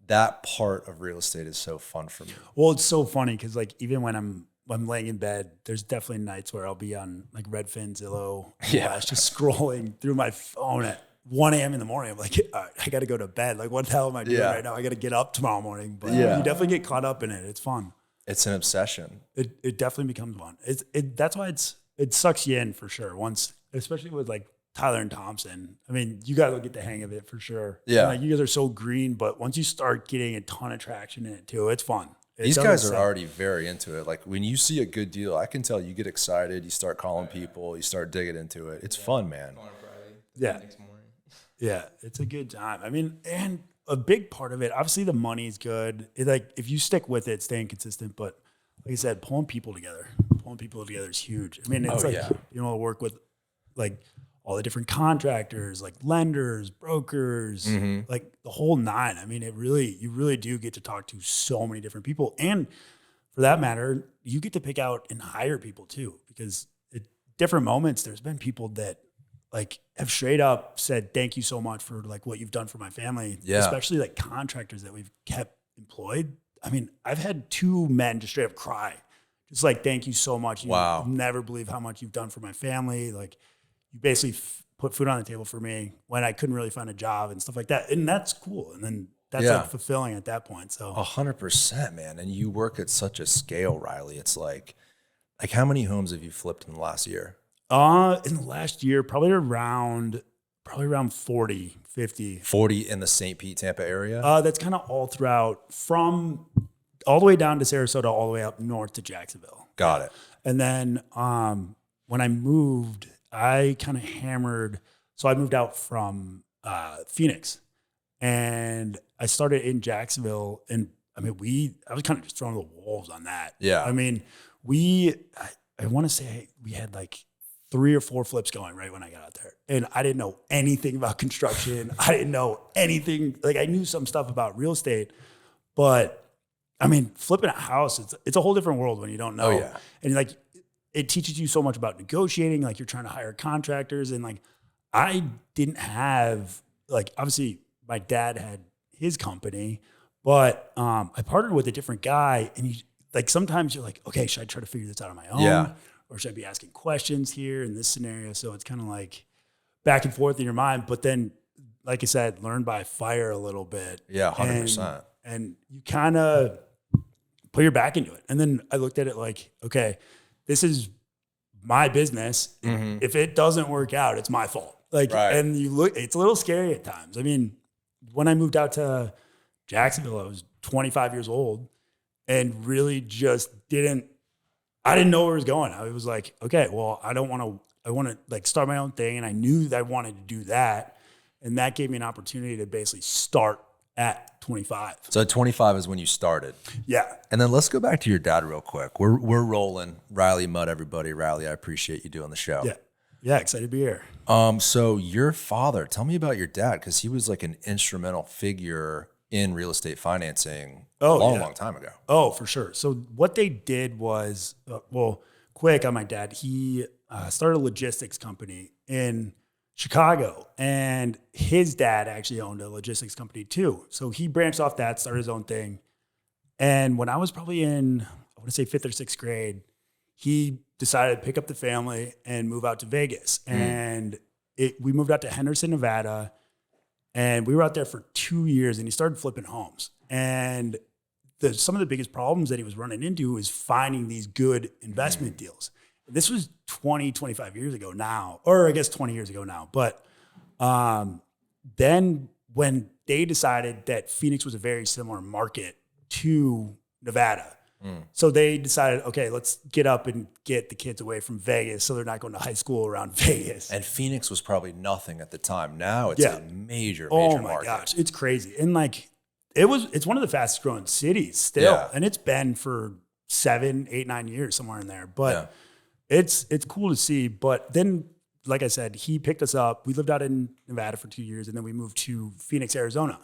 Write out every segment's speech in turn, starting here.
that part of real estate is so fun for me. Well, it's so funny because like even when I'm laying in bed, there's definitely nights where I'll be on like Redfin, Zillow, just scrolling through my phone at 1 a.m. in the morning. I'm like, all right, I got to go to bed. Like, what the hell am I doing right now? I got to get up tomorrow morning. But you definitely get caught up in it. It's fun. It's an obsession. It definitely becomes fun. That's why it sucks you in for sure. Once, especially with like Tyler and Thompson. I mean, you guys will get the hang of it for sure. Yeah. And like you guys are so green, but once you start getting a ton of traction in it too, it's fun. These guys are already very into it. Like when you see a good deal, I can tell you get excited. You start calling people. You start digging into it. It's fun, man. Yeah. Yeah, it's a good time. I mean, and a big part of it, obviously the money's good. Like if you stick with it, staying consistent, but like I said, pulling people together is huge. I mean, it's work with like all the different contractors, like lenders, brokers, like the whole nine. I mean, you really do get to talk to so many different people. And for that matter, you get to pick out and hire people too, because at different moments, there's been people that like have straight up said, thank you so much for like what you've done for my family, especially like contractors that we've kept employed. I mean, I've had 2 men just straight up cry. Just like, thank you so much. You'll never believe how much you've done for my family. Like, you basically put food on the table for me when I couldn't really find a job and stuff like that. And that's cool. And then that's like fulfilling at that point. So 100%, man. And you work at such a scale, Riley. It's like how many homes have you flipped in the last year? In the last year, probably around 40, 50. 40 in the St. Pete, Tampa area? That's kind of all throughout, from all the way down to Sarasota, all the way up north to Jacksonville. Got it. And then when I moved, I kind of hammered. So I moved out from Phoenix, and I started in Jacksonville. And I mean, I was kind of just thrown to the wolves on that. Yeah. I mean, I want to say we had like 3 or 4 flips going right when I got out there. And I didn't know anything about construction. I didn't know anything. Like I knew some stuff about real estate, but I mean, flipping a house, it's a whole different world when you don't know. Oh, yeah. And like, it teaches you so much about negotiating. Like you're trying to hire contractors. And like, I didn't have, like, obviously my dad had his company, but I partnered with a different guy. And like, sometimes you're like, okay, should I try to figure this out on my own? Yeah. Or should I be asking questions here in this scenario? So it's kind of like back and forth in your mind. But then, like I said, learn by fire a little bit. Yeah, 100%. And you kind of put your back into it. And then I looked at it like, okay, this is my business. Mm-hmm. If it doesn't work out, it's my fault. Like, and it's a little scary at times. I mean, when I moved out to Jacksonville, I was 25 years old and really just I didn't know where it was going. I was like, okay, well, I want to like start my own thing. And I knew that I wanted to do that. And that gave me an opportunity to basically start at 25. So at 25 is when you started. Yeah. And then let's go back to your dad real quick. We're rolling. Riley Mudd, everybody. Riley, I appreciate you doing the show. Yeah. Yeah, excited to be here. So your father, tell me about your dad, because he was like an instrumental figure in real estate financing a long time ago. Oh, for sure. So what they did was, quick on my dad, he started a logistics company in Chicago, and his dad actually owned a logistics company too. So he branched off that, started his own thing. And when I was probably in, I want to say 5th or 6th grade, he decided to pick up the family and move out to Vegas. And we moved out to Henderson, Nevada, and we were out there for 2 years, and he started flipping homes. And some of the biggest problems that he was running into was finding these good investment deals. This was 25 years ago now, or I guess 20 years ago now. But then when they decided that Phoenix was a very similar market to Nevada, so they decided, okay, let's get up and get the kids away from Vegas so they're not going to high school around Vegas. And Phoenix was probably nothing at the time. Now it's a major market. Oh my gosh, it's crazy. And like, it's one of the fastest growing cities still. Yeah. And it's been for 7, 8, 9 years, somewhere in there. But it's cool to see. But then, like I said, he picked us up. We lived out in Nevada for 2 years, and then we moved to Phoenix, Arizona.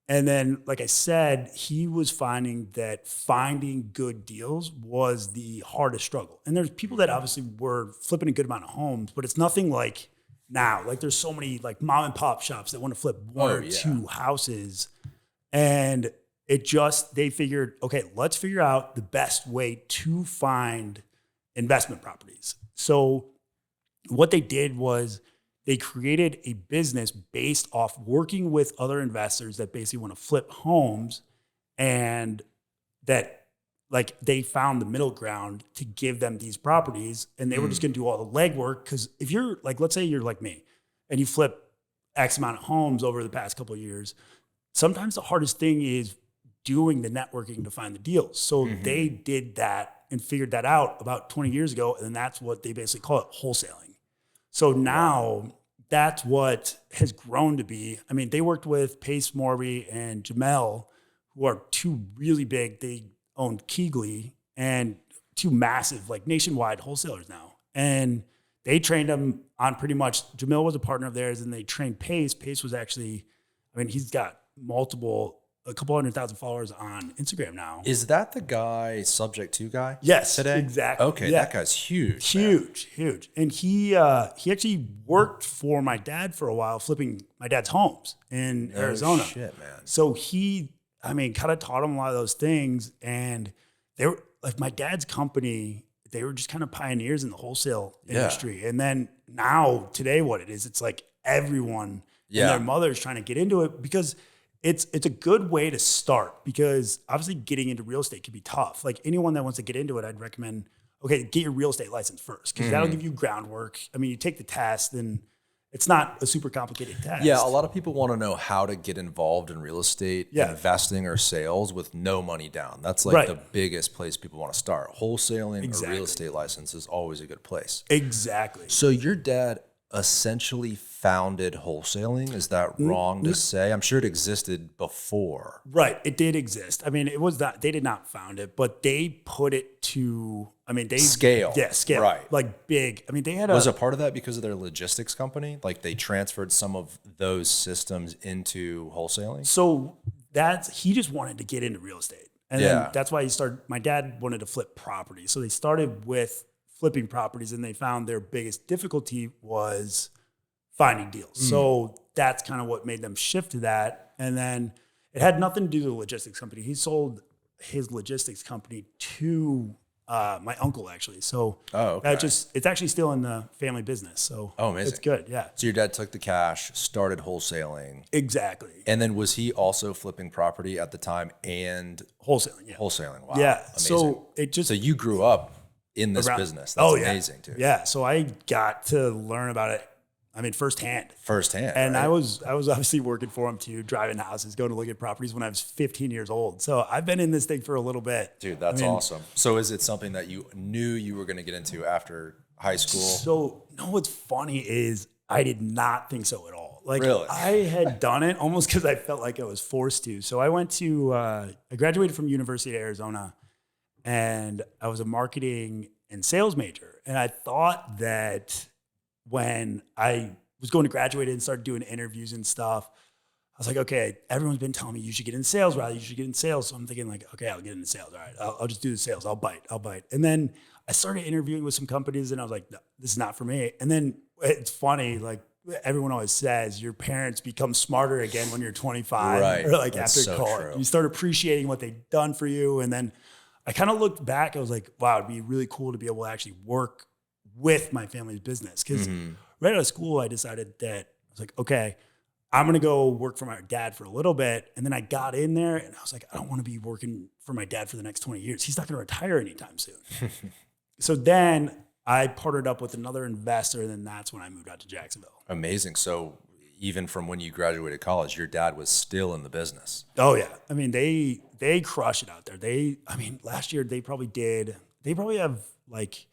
And then, like I said, he was finding good deals was the hardest struggle. And there's people that obviously were flipping a good amount of homes, but it's nothing like now. Like there's so many like mom and pop shops that want to flip one or two houses. And they figured, okay, let's figure out the best way to find investment properties. So what they did was they created a business based off working with other investors that basically want to flip homes, and that like they found the middle ground to give them these properties, and they were just going to do all the legwork. Because if you're like, let's say you're like me and you flip X amount of homes over the past couple of years, sometimes the hardest thing is doing the networking to find the deals. So they did that and figured that out about 20 years ago. And then that's what they basically call it, wholesaling. So now that's what has grown to be. I mean, they worked with Pace Morby and Jamel, who are two really big, they own Keegley, and two massive, like nationwide wholesalers now. And they trained them on pretty much, Jamel was a partner of theirs, and they trained Pace. Pace was actually, I mean, he's got a couple 100,000 followers on Instagram now. Is that the guy, Subject 2 guy? Yes, today? Exactly. Okay, yeah. That guy's huge. Huge. And he actually worked for my dad for a while, flipping my dad's homes in Arizona. Shit, man. So he, I mean, kind of taught him a lot of those things. And they were like my dad's company, they were just kind of pioneers in the wholesale industry. And then now, today, what it is, it's like everyone and their mother's trying to get into it, because it's a good way to start, because obviously getting into real estate can be tough. Like anyone that wants to get into it, I'd recommend, okay, get your real estate license first, because that'll give you groundwork. I mean, you take the test, and it's not a super complicated test. Yeah, a lot of people want to know how to get involved in real estate, investing or sales with no money down. That's like the biggest place people want to start. Wholesaling or real estate license is always a good place. Exactly. So your dad essentially founded wholesaling. Is that wrong to say? I'm sure it existed before. Right. It did exist. I mean, it was not, they did not found it, but they put it to, I mean, they scale. Yeah, scale. Right. Like big. I mean, they had was a part of that because of their logistics company? Like they transferred some of those systems into wholesaling? So he just wanted to get into real estate. And then that's why my dad wanted to flip property. So they started with flipping properties, and they found their biggest difficulty was finding deals. So that's kind of what made them shift to that. And then it had nothing to do with the logistics company. He sold his logistics company to my uncle, actually. So it's actually still in the family business. So amazing. It's good. Yeah. So your dad took the cash, started wholesaling. Exactly. And then was he also flipping property at the time and wholesaling? Yeah. Wholesaling. Wow. Yeah. Amazing. So you grew up in this business. That's amazing too. Yeah. So I got to learn about it, I mean, firsthand. And I was obviously working for him too, driving houses, going to look at properties when I was 15 years old. So I've been in this thing for a little bit. Dude, that's awesome. So is it something that you knew you were going to get into after high school? So what's funny is I did not think so at all. Like really? I had done it almost because I felt like I was forced to. So I I graduated from University of Arizona, and I was a marketing and sales major. And I thought that when I was going to graduate and started doing interviews and stuff, I was like, okay, everyone's been telling me you should get in sales, Riley. You should get in sales. So I'm thinking like, okay, I'll get into sales. All right, I'll just do the sales. I'll bite. And then I started interviewing with some companies, and I was like, no, this is not for me. And then it's funny, like everyone always says, your parents become smarter again when you're 25, right? Or like That's after college. You start appreciating what they've done for you. And then I kind of looked back. I was like, wow, it'd be really cool to be able to actually work with my family's business. Because right out of school, I decided that I was like, okay, I'm going to go work for my dad for a little bit. And then I got in there, and I was like, I don't want to be working for my dad for the next 20 years. He's not going to retire anytime soon. So then I partnered up with another investor, and then that's when I moved out to Jacksonville. Amazing. So even from when you graduated college, your dad was still in the business. Oh yeah. I mean, they crush it out there. Last year they probably have like,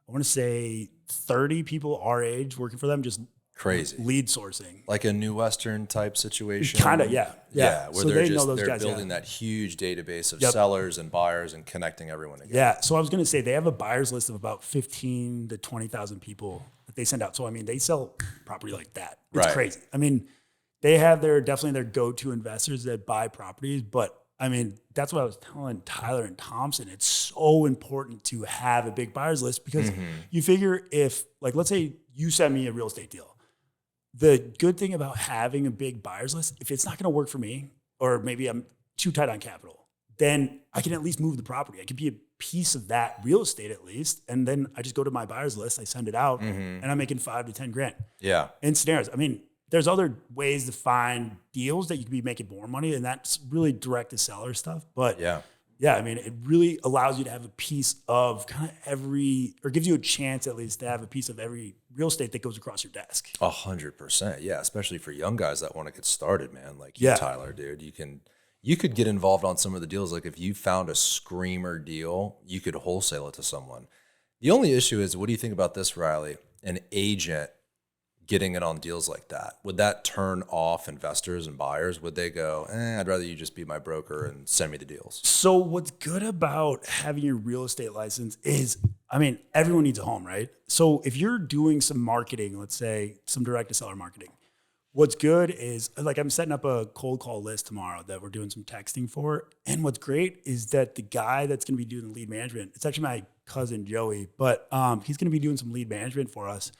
I want to say 30 people our age working for them, just crazy lead sourcing. Like a New Western type situation. Kind of, yeah. Where so they're building that huge database of sellers and buyers and connecting everyone together. Yeah. So I was going to say they have a buyers list of about 15 to 20,000 people that they send out. So I mean, they sell property like that. It's crazy. I mean, they have definitely their go-to investors that buy properties, but I mean, that's what I was telling Tyler and Thompson. It's so important to have a big buyers list, because you figure if, like, let's say you send me a real estate deal. The good thing about having a big buyers list, if it's not going to work for me, or maybe I'm too tight on capital, then I can at least move the property. I can be a piece of that real estate at least. And then I just go to my buyer's list, I send it out, and I'm making $5 to 10 grand. Yeah. In scenarios. I mean, there's other ways to find deals that you can be making more money, and that's really direct to seller stuff. But yeah, I mean, it really allows you to have a piece of kind of every, or gives you a chance at least to have a piece of every real estate that goes across your desk. 100%. Yeah. Especially for young guys that want to get started, man. Like you, Tyler, dude, you could get involved on some of the deals. Like if you found a screamer deal, you could wholesale it to someone. The only issue is, what do you think about this, Riley? An agent getting in on deals like that, would that turn off investors and buyers? Would they go, I'd rather you just be my broker and send me the deals? So what's good about having your real estate license is, I mean, everyone needs a home, right? So if you're doing some marketing, let's say some direct to seller marketing, what's good is, like, I'm setting up a cold call list tomorrow that we're doing some texting for. And what's great is that the guy that's going to be doing the lead management, it's actually my cousin Joey, but he's going to be doing some lead management for us.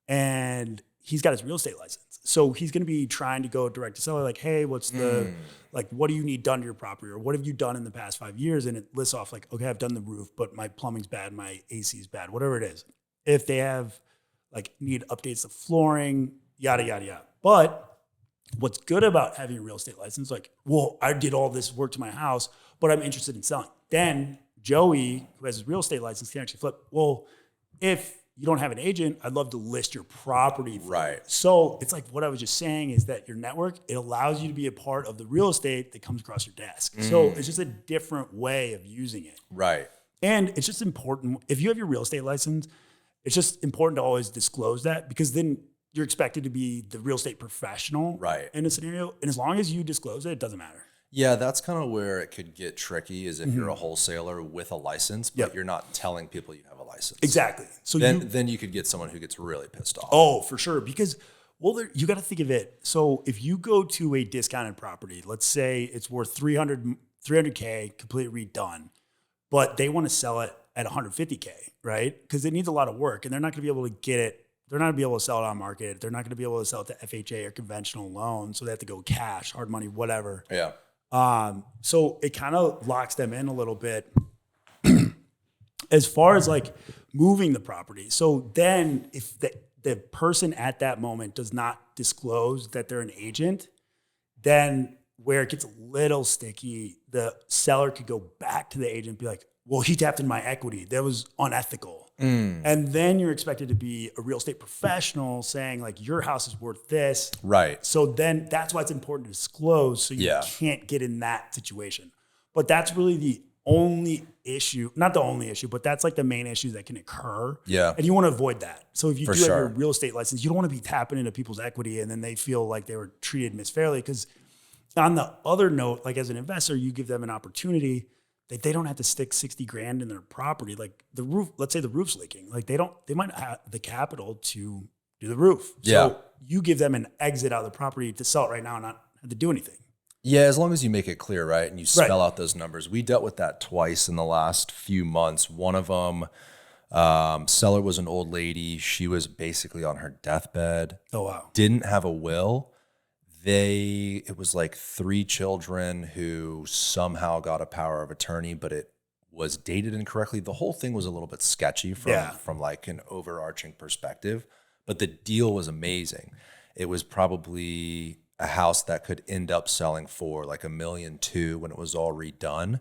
And he's got his real estate license. So he's going to be trying to go direct to seller, like, hey, what's the, like, what do you need done to your property? Or what have you done in the past 5 years? And it lists off like, okay, I've done the roof, but my plumbing's bad, my AC is bad, whatever it is. If they have like need updates to flooring, yada, yada, yada. But what's good about having a real estate license, like, well, I did all this work to my house, but I'm interested in selling. Then Joey, who has his real estate license, can actually flip. Well, if you don't have an agent, I'd love to list your property. Right. So it's like what I was just saying is that your network, it allows you to be a part of the real estate that comes across your desk. So it's just a different way of using it. Right. And it's just important. If you have your real estate license, it's just important to always disclose that, because then you're expected to be the real estate professional in a scenario. And as long as you disclose it, it doesn't matter. Yeah, that's kind of where it could get tricky, is if you're a wholesaler with a license, but you're not telling people you have a license. Exactly. So then you could get someone who gets really pissed off. Oh, for sure. Because, well, you got to think of it. So if you go to a discounted property, let's say it's worth 300K, completely redone, but they want to sell it at 150K, right? Because it needs a lot of work, and they're not going to be able to get it. They're not going to be able to sell it on market. They're not going to be able to sell it to FHA or conventional loan. So they have to go cash, hard money, whatever. Yeah. So it kind of locks them in a little bit as far as like moving the property. So then if the person at that moment does not disclose that they're an agent, then where it gets a little sticky, the seller could go back to the agent and be like, well, he tapped in my equity. That was unethical. And then you're expected to be a real estate professional saying like, your house is worth this. Right. So then that's why it's important to disclose, so you can't get in that situation. But that's really the only issue, not the only issue, but that's like the main issue that can occur. Yeah. And you want to avoid that. So if you do have your real estate license, you don't want to be tapping into people's equity and then they feel like they were treated misfairly. Because on the other note, like as an investor, you give them an opportunity that they don't have to stick 60 grand in their property. Like the roof, let's say the roof's leaking. Like they might not have the capital to do the roof. So you give them an exit out of the property to sell it right now and not have to do anything. Yeah, as long as you make it clear, right? And you spell out those numbers. We dealt with that twice in the last few months. One of them, seller was an old lady. She was basically on her deathbed. Oh, wow. Didn't have a will. It was like 3 children who somehow got a power of attorney, but it was dated incorrectly. The whole thing was a little bit sketchy from like an overarching perspective, but the deal was amazing. It was probably a house that could end up selling for like $1.2 million when it was all redone.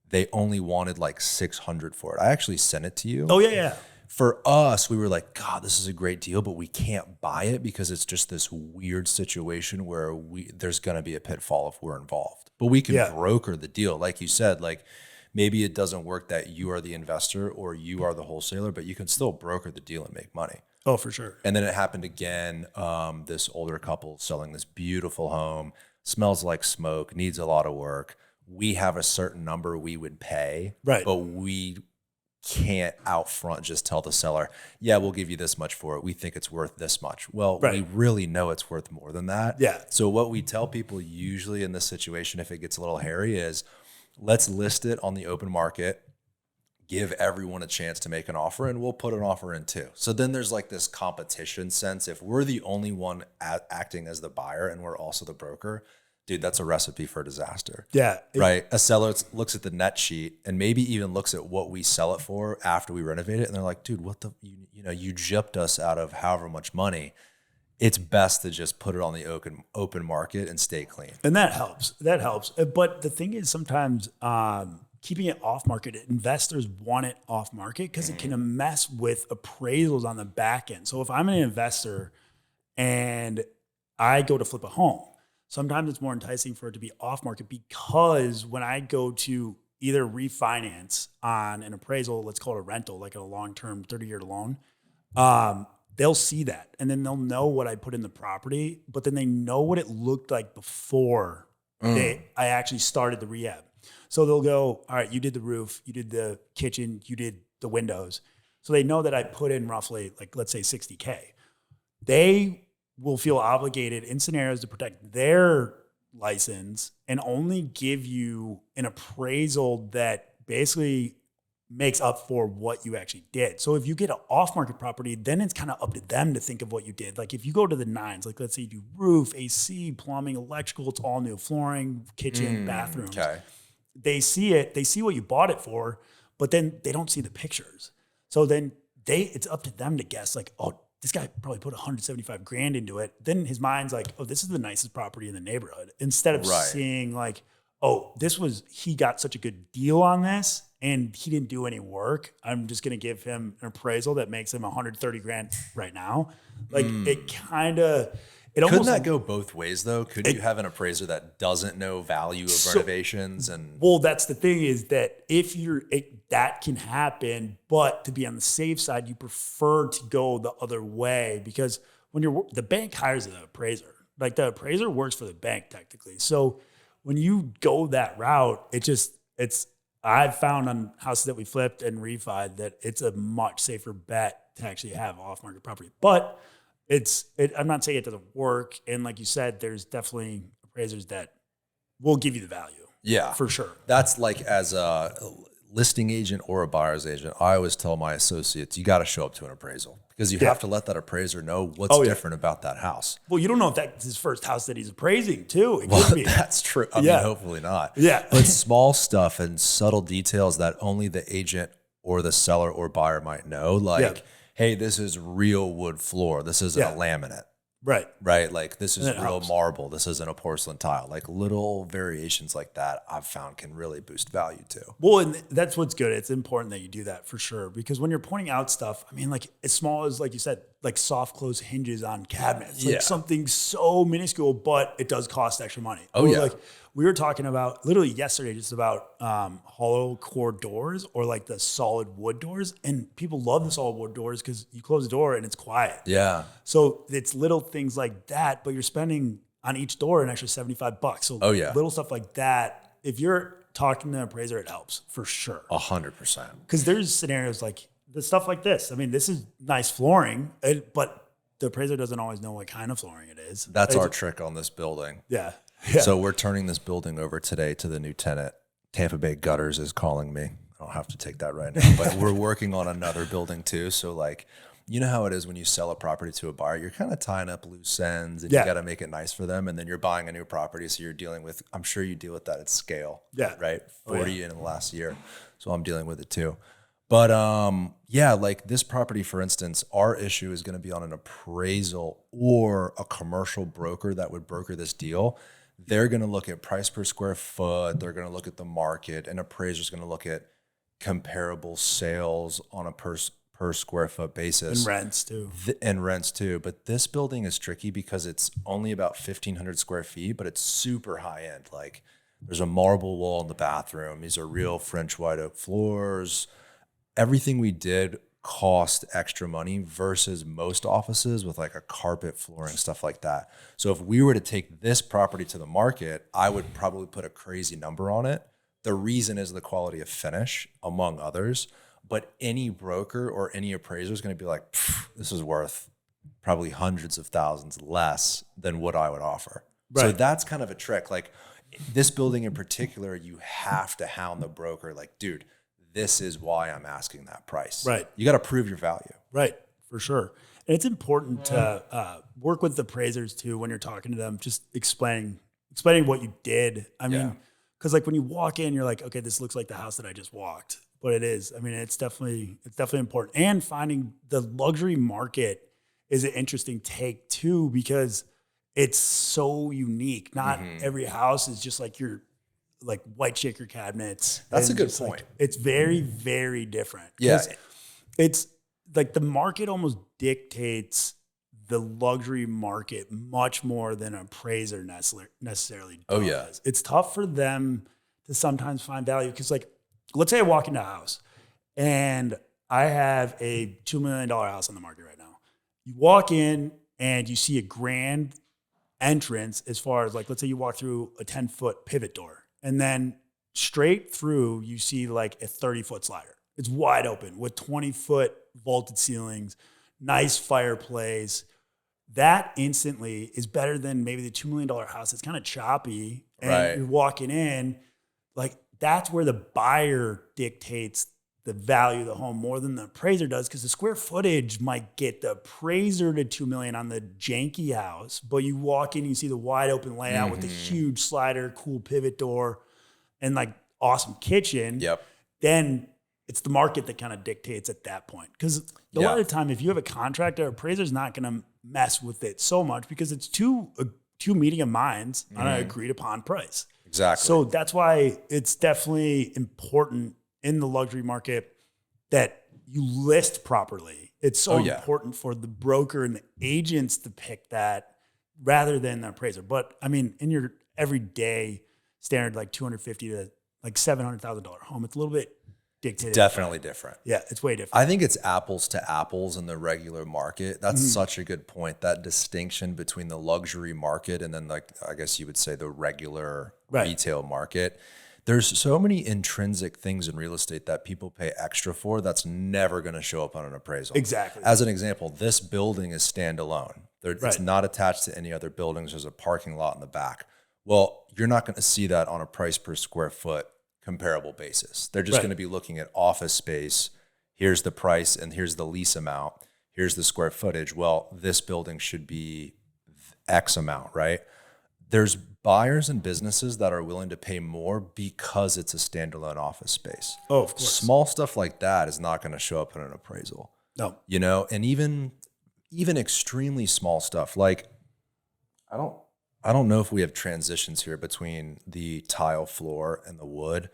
They only wanted like 600 for it. I actually sent it to you. Oh yeah. For us, we were like, God, this is a great deal, but we can't buy it because it's just this weird situation where there's going to be a pitfall if we're involved. But we can broker the deal. Like you said, like maybe it doesn't work that you are the investor or you are the wholesaler, but you can still broker the deal and make money. Oh, for sure. And then it happened again. This older couple selling this beautiful home, smells like smoke, needs a lot of work. We have a certain number we would pay, but we can't out front just tell the seller, yeah, we'll give you this much for it. We think it's worth this much. Well, we really know it's worth more than that. Yeah. So what we tell people usually in this situation, if it gets a little hairy, is let's list it on the open market, give everyone a chance to make an offer, and we'll put an offer in too. So then there's like this competition sense. If we're the only one acting as the buyer and we're also the broker, dude, that's a recipe for disaster. Yeah. Right. A seller looks at the net sheet and maybe even looks at what we sell it for after we renovate it. And they're like, dude, you gypped us out of however much money. It's best to just put it on the open market and stay clean. And that helps. But the thing is sometimes keeping it off market, investors want it off market because it can mess with appraisals on the back end. So if I'm an investor and I go to flip a home, sometimes it's more enticing for it to be off market because when I go to either refinance on an appraisal, let's call it a rental, like a long-term 30-year loan, they'll see that and then they'll know what I put in the property, but then they know what it looked like before I actually started the rehab. So they'll go, all right, you did the roof, you did the kitchen, you did the windows. So they know that I put in roughly, like, let's say $60K. They will feel obligated in scenarios to protect their license and only give you an appraisal that basically makes up for what you actually did. So if you get an off-market property, then it's kind of up to them to think of what you did. Like if you go to the nines, like let's say you do roof, AC, plumbing, electrical, it's all new flooring, kitchen, bathrooms. Okay. They see it, they see what you bought it for, but then they don't see the pictures. So then it's up to them to guess like, oh, this guy probably put 175 grand into it. Then his mind's like, oh, this is the nicest property in the neighborhood. Instead of seeing like, oh, he got such a good deal on this and he didn't do any work. I'm just going to give him an appraisal that makes him 130 grand right now. Like Couldn't that go both ways though? Couldn't you have an appraiser that doesn't know value of renovations? Well, that's the thing is that if that can happen, but to be on the safe side, you prefer to go the other way because when the bank hires an appraiser, like the appraiser works for the bank technically. So when you go that route, I've found on houses that we flipped and refied that it's a much safer bet to actually have off-market property. But I'm not saying it doesn't work. And like you said, there's definitely appraisers that will give you the value. Yeah, for sure. That's like as a listing agent or a buyer's agent, I always tell my associates, you got to show up to an appraisal because you have to let that appraiser know what's different about that house. Well, you don't know if that's his first house that he's appraising too. It could be. That's true. I mean, hopefully not. Yeah. But small stuff and subtle details that only the agent or the seller or buyer might know. Like, hey, this is real wood floor. This isn't a laminate. Right. Like this is real marble. This isn't a porcelain tile. Like little variations like that I've found can really boost value too. Well, and that's what's good. It's important that you do that for sure. Because when you're pointing out stuff, I mean, like as small as, like you said, like soft close hinges on cabinets, like something so minuscule, but it does cost extra money. Like we were talking about literally yesterday, just about hollow core doors or like the solid wood doors. And people love the solid wood doors because you close the door and it's quiet. Yeah. So it's little things like that, but you're spending on each door an extra $75. So little stuff like that. If you're talking to an appraiser, it helps for sure. 100%. Because there's scenarios like the stuff like this. I mean, this is nice flooring, but the appraiser doesn't always know what kind of flooring it is. That's our trick on this building. Yeah. So we're turning this building over today to the new tenant. Tampa Bay Gutters is calling me. I don't have to take that right now, but we're working on another building too. So like, you know how it is when you sell a property to a buyer, you're kind of tying up loose ends and you got to make it nice for them. And then you're buying a new property. So you're dealing with, I'm sure you deal with that at scale. Yeah. Right. 40 in the last year. So I'm dealing with it too. But like this property, for instance, our issue is going to be on an appraisal or a commercial broker that would broker this deal. They're going to look at price per square foot. They're going to look at the market. An appraiser's going to look at comparable sales on a per square foot basis. And rents too. But this building is tricky because it's only about 1,500 square feet, but it's super high end. Like there's a marble wall in the bathroom. These are real French white oak floors. Everything we did cost extra money versus most offices with like a carpet flooring, stuff like that. So if we were to take this property to the market, I would probably put a crazy number on it. The reason is the quality of finish, among others. But any broker or any appraiser is going to be like, this is worth probably hundreds of thousands less than what I would offer. Right. So that's kind of a trick. Like this building in particular, you have to hound the broker. Like, dude, this is why I'm asking that price. Right. You got to prove your value. Right. For sure. And it's important to work with the appraisers too when you're talking to them, just explaining explaining what you did. I mean, because like when you walk in, you're like, okay, this looks like the house that I just walked. But it is. I mean, it's definitely important. And finding the luxury market is an interesting take too, because it's so unique. Not every house is just like your like white shaker cabinets. That's a good point. Like, it's very, very different. Yeah. It's like the market almost dictates the luxury market much more than an appraiser necessarily does. Oh, yeah. It's tough for them to sometimes find value because, like, let's say I walk into a house and I have a $2 million house on the market right now. You walk in and you see a grand entrance as far as, like, let's say you walk through a 10-foot pivot door and then straight through you see like a 30-foot slider. It's wide open with 20-foot vaulted ceilings, nice fireplace. That instantly is better than maybe the $2 million house. It's kind of choppy and you're walking in, like, that's where the buyer dictates the value of the home more than the appraiser does, because the square footage might get the appraiser to $2 million on the janky house, but you walk in, you see the wide open layout with the huge slider, cool pivot door, and like awesome kitchen. Yep. Then it's the market that kind of dictates at that point. Because a lot of the time, if you have a contractor, appraiser's not going to mess with it so much because it's two meeting of minds on an agreed upon price. Exactly. So that's why it's definitely important in the luxury market that you list properly. It's so important for the broker and the agents to pick that rather than the appraiser. But I mean, in your everyday standard, like $250,000 to like $700,000 home, it's a little bit dictated. Definitely different. Yeah, it's way different. I think it's apples to apples in the regular market. That's such a good point. That distinction between the luxury market and then, like, I guess you would say the regular retail market. There's so many intrinsic things in real estate that people pay extra for that's never going to show up on an appraisal. Exactly. As an example, this building is standalone. It's not attached to any other buildings. There's a parking lot in the back. Well, you're not going to see that on a price per square foot comparable basis. They're just going to be looking at office space. Here's the price and here's the lease amount. Here's the square footage. Well, this building should be X amount, right? There's buyers and businesses that are willing to pay more because it's a standalone office space. Oh, of course. Small stuff like that is not going to show up in an appraisal. No. You know, and even extremely small stuff. Like, I don't know if we have transitions here between the tile floor and the wood.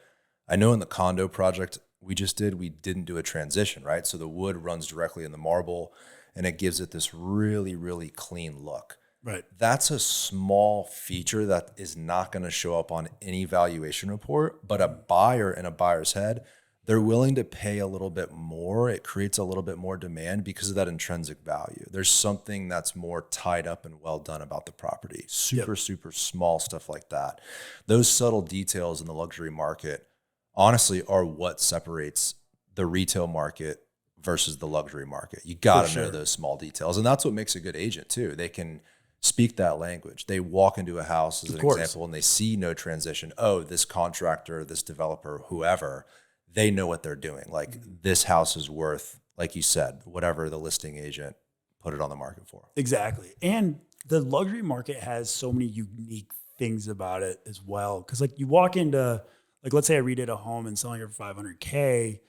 I know in the condo project we didn't do a transition, right? So the wood runs directly in the marble and it gives it this really, really clean look. Right. That's a small feature that is not going to show up on any valuation report, but a buyer in a buyer's head, they're willing to pay a little bit more. It creates a little bit more demand because of that intrinsic value. There's something that's more tied up and well done about the property. Super small stuff like that. Those subtle details in the luxury market, honestly, are what separates the retail market versus the luxury market. You got to know those small details. And that's what makes a good agent too. They can speak that language. They walk into a house as an example and they see no transition. Oh, this contractor, this developer, whoever, they know what they're doing. Like, this house is worth, like you said, whatever the listing agent put it on the market for. Exactly. And the luxury market has so many unique things about it as well. Cause like you walk into, like, let's say I redid a home and selling it for $500K.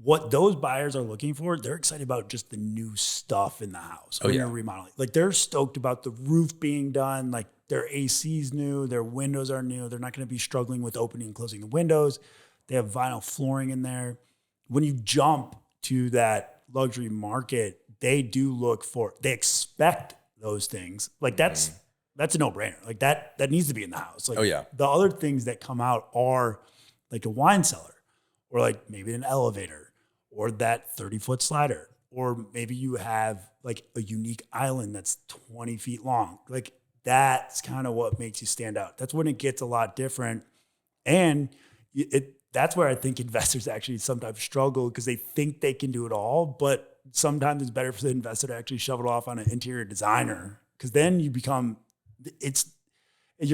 What those buyers are looking for, they're excited about just the new stuff in the house. When you're remodeling. Like, they're stoked about the roof being done. Like, their AC's new, their windows are new. They're not going to be struggling with opening and closing the windows. They have vinyl flooring in there. When you jump to that luxury market, they expect those things. Like, that's a no-brainer. Like, that needs to be in the house. Like, the other things that come out are like a wine cellar, or like maybe an elevator, or that 30-foot slider, or maybe you have like a unique island that's 20 feet long. Like, that's kind of what makes you stand out. That's when it gets a lot different. And that's where I think investors actually sometimes struggle, because they think they can do it all, but sometimes it's better for the investor to actually shove it off on an interior designer, because then you're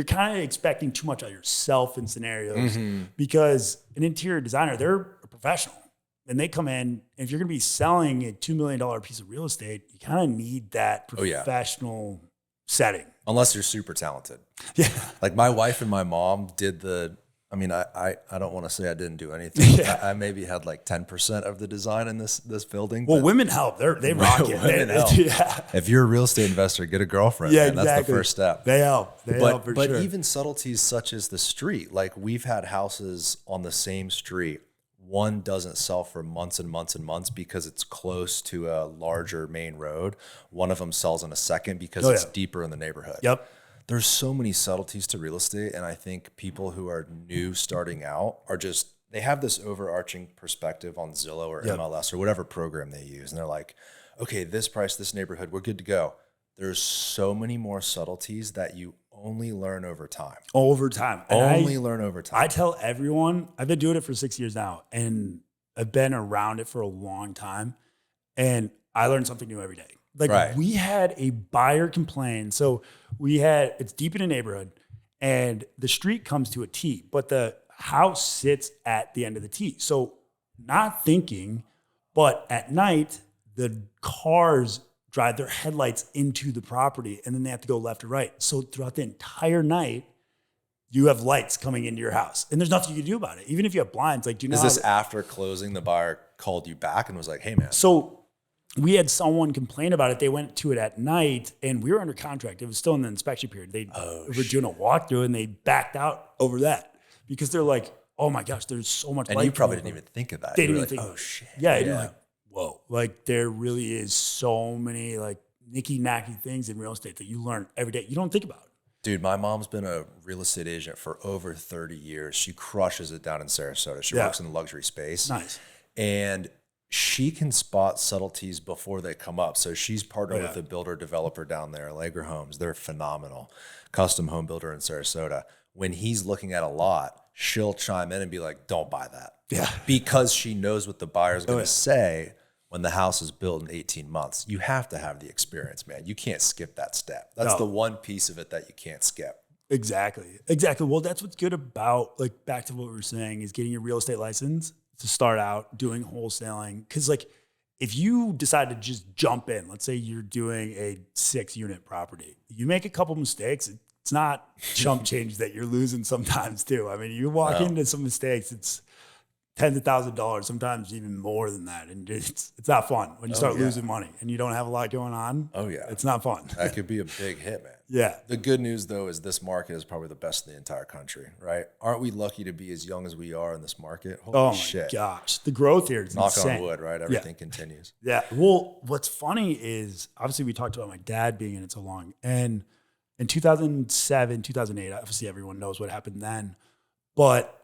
kind of expecting too much of yourself in scenarios, because an interior designer, they're a professional. And they come in, and if you're going to be selling a $2 million piece of real estate, you kind of need that professional setting. Unless you're super talented. Yeah. Like my wife and my mom did I don't want to say I didn't do anything. Yeah. I maybe had like 10% of the design in this building. Well, women help. They rock it. Women help. Yeah. If you're a real estate investor, get a girlfriend. Yeah, man. exactly. That's the first step. They help. They help for sure. But even subtleties such as the street, like we've had houses on the same street. One doesn't sell for months and months and months because it's close to a larger main road. One of them sells in a second because it's deeper in the neighborhood. Yep. There's so many subtleties to real estate. And I think people who are new starting out they have this overarching perspective on Zillow or MLS or whatever program they use. And they're like, okay, this price, this neighborhood, we're good to go. There's so many more subtleties that you only learn over time. Learn over time. I tell everyone, I've been doing it for 6 years now, and I've been around it for a long time, and I learn something new every day. Like we had a buyer complain. So it's deep in a neighborhood, and the street comes to a T, but the house sits at the end of the T. So not thinking, but at night, the cars drive their headlights into the property, and then they have to go left or right. So throughout the entire night, you have lights coming into your house, and there's nothing you can do about it. Even if you have blinds, like, do you know? Is this after closing, the buyer called you back and was like, hey man. So we had someone complain about it. They went to it at night, and we were under contract. It was still in the inspection period. They were doing a walkthrough, and they backed out over that because they're like, oh my gosh, there's so much light. And you probably didn't even think of that. They didn't even think, oh shit. Yeah, you're like, whoa, like there really is so many like nicky-nacky things in real estate that you learn every day. You don't think about it. Dude, my mom's been a real estate agent for over 30 years. She crushes it down in Sarasota. She works in the luxury space. Nice. And she can spot subtleties before they come up. So she's partnered with a builder developer down there, Allegra Homes. They're phenomenal. Custom home builder in Sarasota. When he's looking at a lot, she'll chime in and be like, don't buy that. Yeah. Because she knows what the buyer's going to say when the house is built in 18 months. You have to have the experience, man. You can't skip that step. That's the one piece of it that you can't skip. Exactly. Well, that's what's good about, like, back to what we were saying, is getting your real estate license to start out doing wholesaling. Because, like, if you decide to just jump in, let's say you're doing a 6-unit property, you make a couple mistakes. It's not chump change that you're losing sometimes too. I mean, you walk into some mistakes, it's tens of thousands of dollars, sometimes even more than that. And it's not fun when you start losing money and you don't have a lot going on. Oh yeah. It's not fun. That could be a big hit, man. Yeah. The good news though is this market is probably the best in the entire country, right? Aren't we lucky to be as young as we are in this market? Holy shit. Oh my gosh. The growth here is insane. Knock on wood, right? Everything continues. Yeah. Well, what's funny is obviously we talked about my dad being in it so long, and in 2007, 2008, obviously everyone knows what happened then, but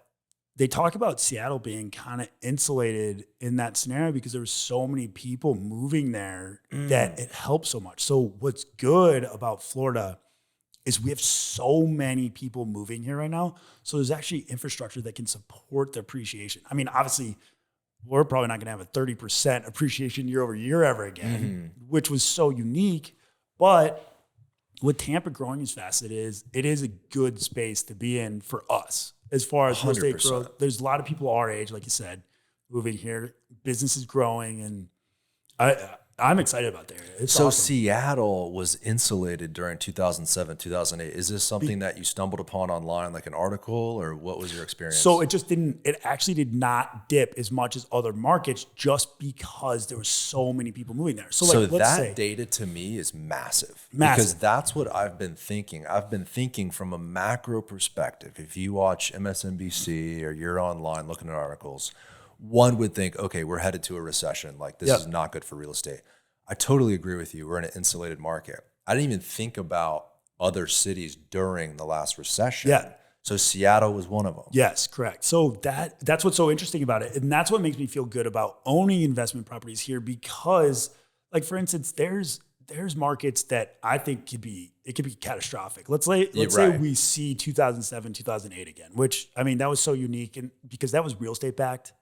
they talk about Seattle being kind of insulated in that scenario because there were so many people moving there that it helped so much. So what's good about Florida is we have so many people moving here right now. So there's actually infrastructure that can support the appreciation. I mean, obviously, we're probably not going to have a 30% appreciation year over year ever again, which was so unique. But with Tampa growing as fast as it is a good space to be in for us. As far as real estate growth, there's a lot of people our age, like you said, moving here. Business is growing, and I'm excited about that area. It's awesome. Seattle was insulated during 2007, 2008. Is this something that you stumbled upon online, like an article, or what was your experience? So it actually did not dip as much as other markets just because there were so many people moving there. So that data to me is massive. Because that's what I've been thinking. I've been thinking from a macro perspective. If you watch MSNBC or you're online looking at articles, one would think, okay, we're headed to a recession. Like this is not good for real estate. I totally agree with you. We're in an insulated market. I didn't even think about other cities during the last recession. Yeah. So Seattle was one of them. Yes, correct. So that's what's so interesting about it. And that's what makes me feel good about owning investment properties here because, like, for instance, there's markets that I think could be catastrophic. Let's say we see 2007, 2008 again, which, I mean, that was so unique and because that was real estate backed.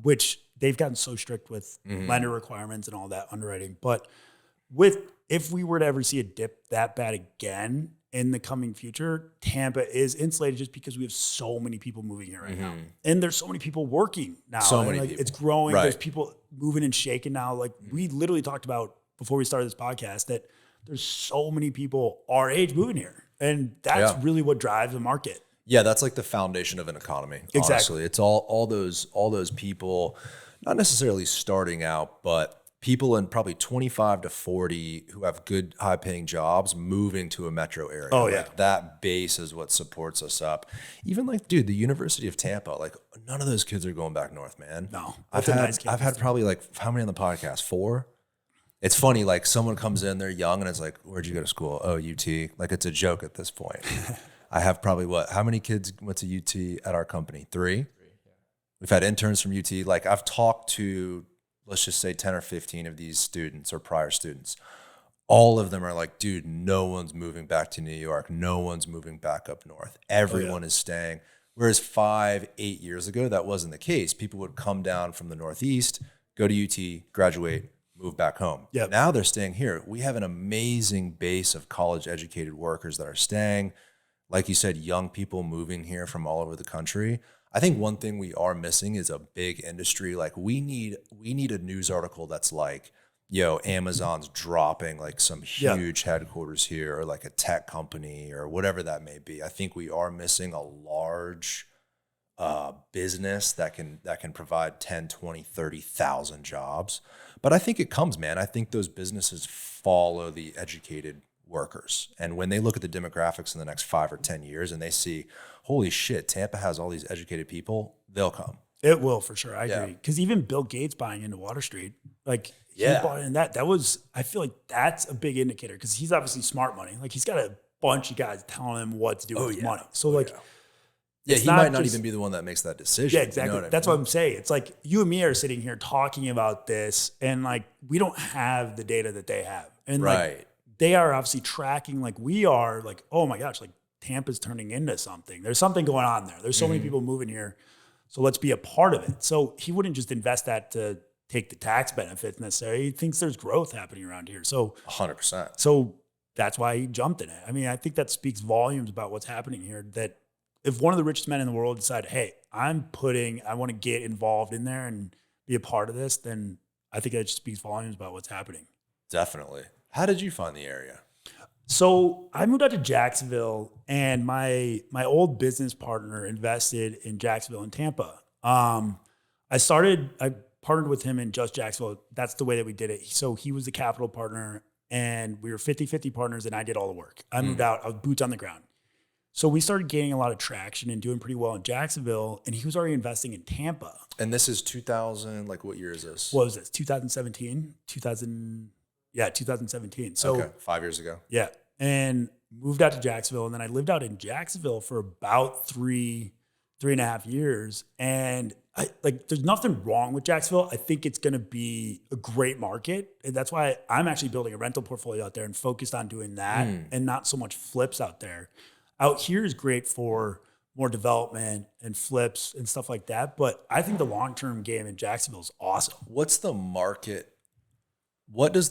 Which they've gotten so strict with lender requirements and all that underwriting. But if we were to ever see a dip that bad again in the coming future, Tampa is insulated just because we have so many people moving here right now. And there's so many people working now. So many people. It's growing. Right. There's people moving and shaking now. Like we literally talked about before we started this podcast that there's so many people our age moving here. And that's really what drives the market. Yeah, that's like the foundation of an economy. Exactly. Honestly. It's all those people, not necessarily starting out, but people in probably 25 to 40 who have good high paying jobs moving to a metro area. Oh, yeah. Like that base is what supports us up. Even like, dude, the University of Tampa, like none of those kids are going back north, man. No. I've had probably like, how many on the podcast? 4? It's funny, like someone comes in, they're young and it's like, where'd you go to school? Oh, UT. Like it's a joke at this point. I have probably how many kids went to UT at our company? 3? 3, yeah. We've had interns from UT. Like I've talked to, let's just say 10 or 15 of these students or prior students. All of them are like, dude, no one's moving back to New York. No one's moving back up north. Everyone is staying. Whereas 5, 8 years ago, that wasn't the case. People would come down from the Northeast, go to UT, graduate, move back home. Yep. Now they're staying here. We have an amazing base of college educated workers that are staying. Like you said, young people moving here from all over the country. I think one thing we are missing is a big industry. Like we need a news article that's like, yo, Amazon's dropping like some huge headquarters here, or like a tech company or whatever that may be. I think we are missing a large business that can provide 10, 20, 30,000 jobs. But I think it comes, man. I think those businesses follow the educated workers. And when they look at the demographics in the next 5 or 10 years and they see, holy shit, Tampa has all these educated people, they'll come. It will, for sure. I agree. Because even Bill Gates buying into Water Street, like he bought in that was, I feel like that's a big indicator because he's obviously smart money. Like he's got a bunch of guys telling him what to do with his money. So he might not even be the one that makes that decision. Yeah, exactly. You know that's what I'm saying. It's like you and me are sitting here talking about this and like we don't have the data that they have. And like they are obviously tracking like we are like, oh my gosh, like Tampa's turning into something. There's something going on there. There's so many people moving here. So let's be a part of it. So he wouldn't just invest that to take the tax benefits necessarily. He thinks there's growth happening around here. So 100%. So that's why he jumped in it. I mean, I think that speaks volumes about what's happening here, that if one of the richest men in the world decided, hey, I want to get involved in there and be a part of this, then I think that just speaks volumes about what's happening. Definitely. How did you find the area? So I moved out to Jacksonville, and my old business partner invested in Jacksonville and Tampa. I partnered with him in just Jacksonville. That's the way that we did it. So he was the capital partner, and we were 50-50 partners, and I did all the work. I moved out. I was boots on the ground. So we started gaining a lot of traction and doing pretty well in Jacksonville, and he was already investing in Tampa. And this is 2000, like what year is this? What was this, 2017? 2017. So okay, 5 years ago. Yeah. And moved out to Jacksonville. And then I lived out in Jacksonville for about 3.5 years. And there's nothing wrong with Jacksonville. I think it's going to be a great market. And that's why I'm actually building a rental portfolio out there and focused on doing that and not so much flips out there. Out here is great for more development and flips and stuff like that. But I think the long-term game in Jacksonville is awesome. What does the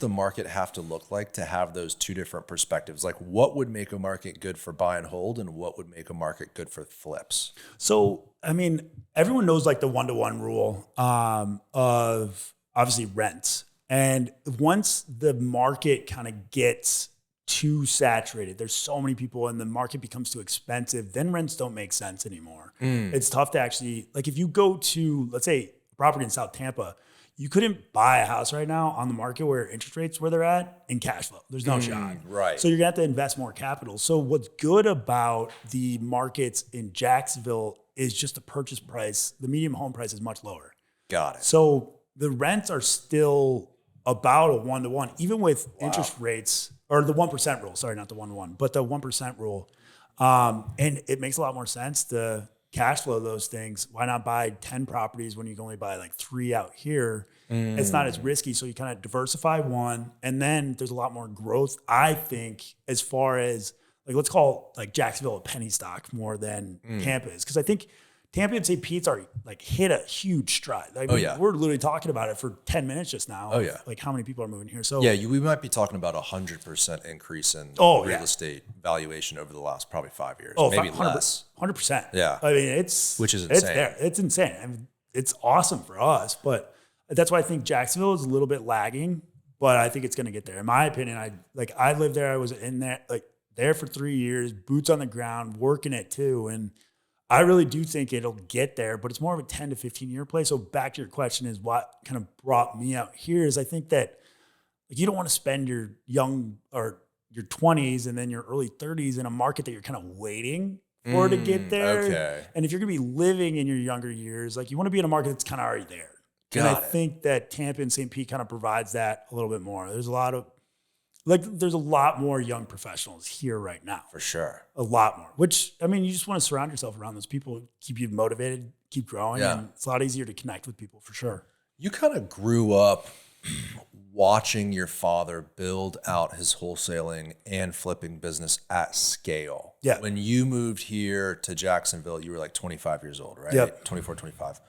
market have to look like to have those two different perspectives? Like what would make a market good for buy and hold and what would make a market good for flips? So, I mean, everyone knows like the 1-to-1 rule of obviously rents. And once the market kind of gets too saturated, there's so many people and the market becomes too expensive, then rents don't make sense anymore. It's tough to actually, like if you go to, let's say, property in South Tampa, you couldn't buy a house right now on the market where interest rates where they're at in cash flow. There's no shot. Right. So you're gonna have to invest more capital. So what's good about the markets in Jacksonville is just the purchase price. The median home price is much lower. Got it. So the rents are still about a 1-to-1, even with interest rates, or the 1% rule. Sorry, not the 1-to-1, but the 1% rule. And it makes a lot more sense to cash flow those things. Why not buy 10 properties when you can only buy like 3 out here? It's not as risky. So you kind of diversify one, and then there's a lot more growth, I think, as far as like, let's call like Jacksonville a penny stock more than Tampa is. Cause I think Tampa and St. Pete's already like hit a huge stride. Like, we're literally talking about it for 10 minutes just now. Oh yeah. Like how many people are moving here. So we might be talking about 100% increase in real estate valuation over the last probably 5 years, maybe 100%, less. 100%. Yeah. I mean, which is insane. It's there. It's insane. I mean, it's awesome for us, but that's why I think Jacksonville is a little bit lagging but I think it's going to get there. In my opinion, I lived there. I was in there, there for 3 years, boots on the ground, working it too. And I really do think it'll get there, but it's more of a 10 to 15 year play. So back to your question is what kind of brought me out here is I think that you don't want to spend your young or your 20s and then your early 30s in a market that you're kind of waiting for to get there. Okay. And if you're going to be living in your younger years, you want to be in a market that's kind of already there. I think that Tampa and St. Pete kind of provides that a little bit more. There's a lot more young professionals here right now. For sure. A lot more, which, you just want to surround yourself around those people, keep you motivated, keep growing. Yeah. And it's a lot easier to connect with people for sure. You kind of grew up watching your father build out his wholesaling and flipping business at scale. Yeah. When you moved here to Jacksonville, you were 25 years old, right? Yep. 24, 25.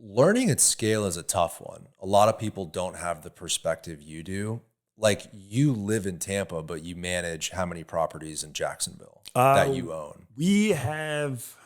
Learning at scale is a tough one. A lot of people don't have the perspective you do. You live in Tampa, but you manage how many properties in Jacksonville that you own? We have,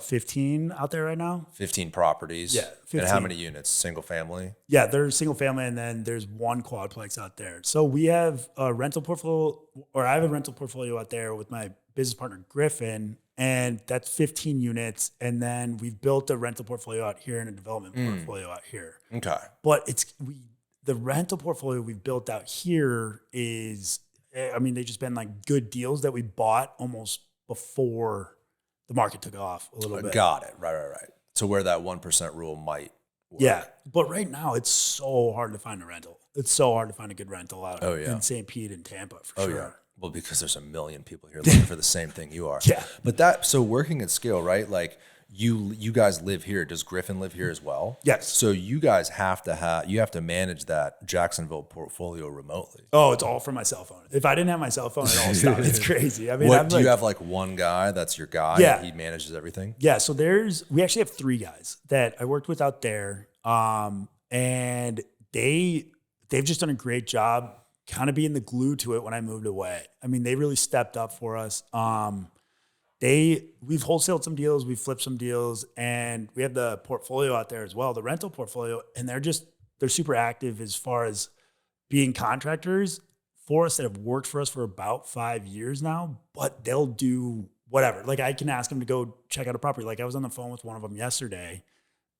15 out there right now? 15 properties. Yeah, 15. And how many units? Single family? Yeah, there's single family, and then there's one quadplex out there. So we have a rental portfolio, or I have a rental portfolio out there with my business partner, Griffin, and that's 15 units. And then we've built a rental portfolio out here and a development portfolio out here. Okay. But the rental portfolio we've built out here is, they've just been good deals that we bought almost before the market took off a little bit. Got it. Right. So where that 1% rule might work. Yeah. But right now it's so hard to find a rental. It's so hard to find a good rental out in St. Pete and Tampa for sure. Yeah. Well, because there's a million people here looking for the same thing you are. Yeah. But so working at scale, right? You guys live here. Does Griffin live here as well? Yes. So you guys have to manage that Jacksonville portfolio remotely. Oh, it's all from my cell phone. If I didn't have my cell phone, it all stopped. It's crazy. Do you have one guy that's your guy? Yeah. He manages everything? Yeah. So we actually have 3 guys that I worked with out there. And they've just done a great job kind of being the glue to it when I moved away. They really stepped up for us. We've wholesaled some deals, we've flipped some deals, and we have the portfolio out there as well, the rental portfolio, and they're super active as far as being contractors for us that have worked for us for about 5 years now, but they'll do whatever. I can ask them to go check out a property. I was on the phone with one of them yesterday,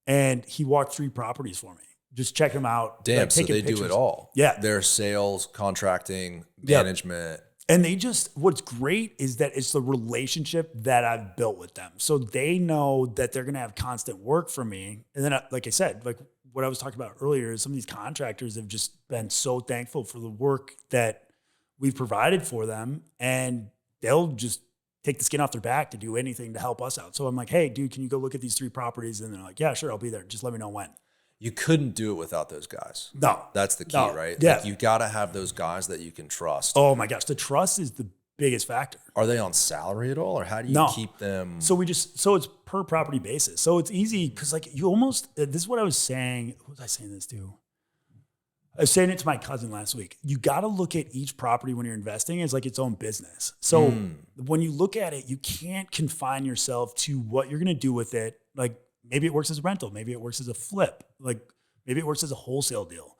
and he walked 3 properties for me. Just check them out. Damn, so they do it all. Yeah. Their sales, contracting, management. And what's great is that it's the relationship that I've built with them. So they know that they're going to have constant work for me. And then, like I said, what I was talking about earlier is some of these contractors have just been so thankful for the work that we've provided for them. And they'll just take the skin off their back to do anything to help us out. So I'm like, hey, dude, can you go look at these 3 properties? And they're like, yeah, sure, I'll be there. Just let me know when. You couldn't do it without those guys. No. That's the key, right? Yeah. You got to have those guys that you can trust. Oh my gosh. The trust is the biggest factor. Are they on salary at all? Or how do you keep them? So it's per property basis. So it's easy because you almost, this is what I was saying. Who was I saying this to? I was saying it to my cousin last week. You got to look at each property when you're investing as its own business. So when you look at it, you can't confine yourself to what you're going to do with it. Maybe it works as a rental. Maybe it works as a flip. Maybe it works as a wholesale deal.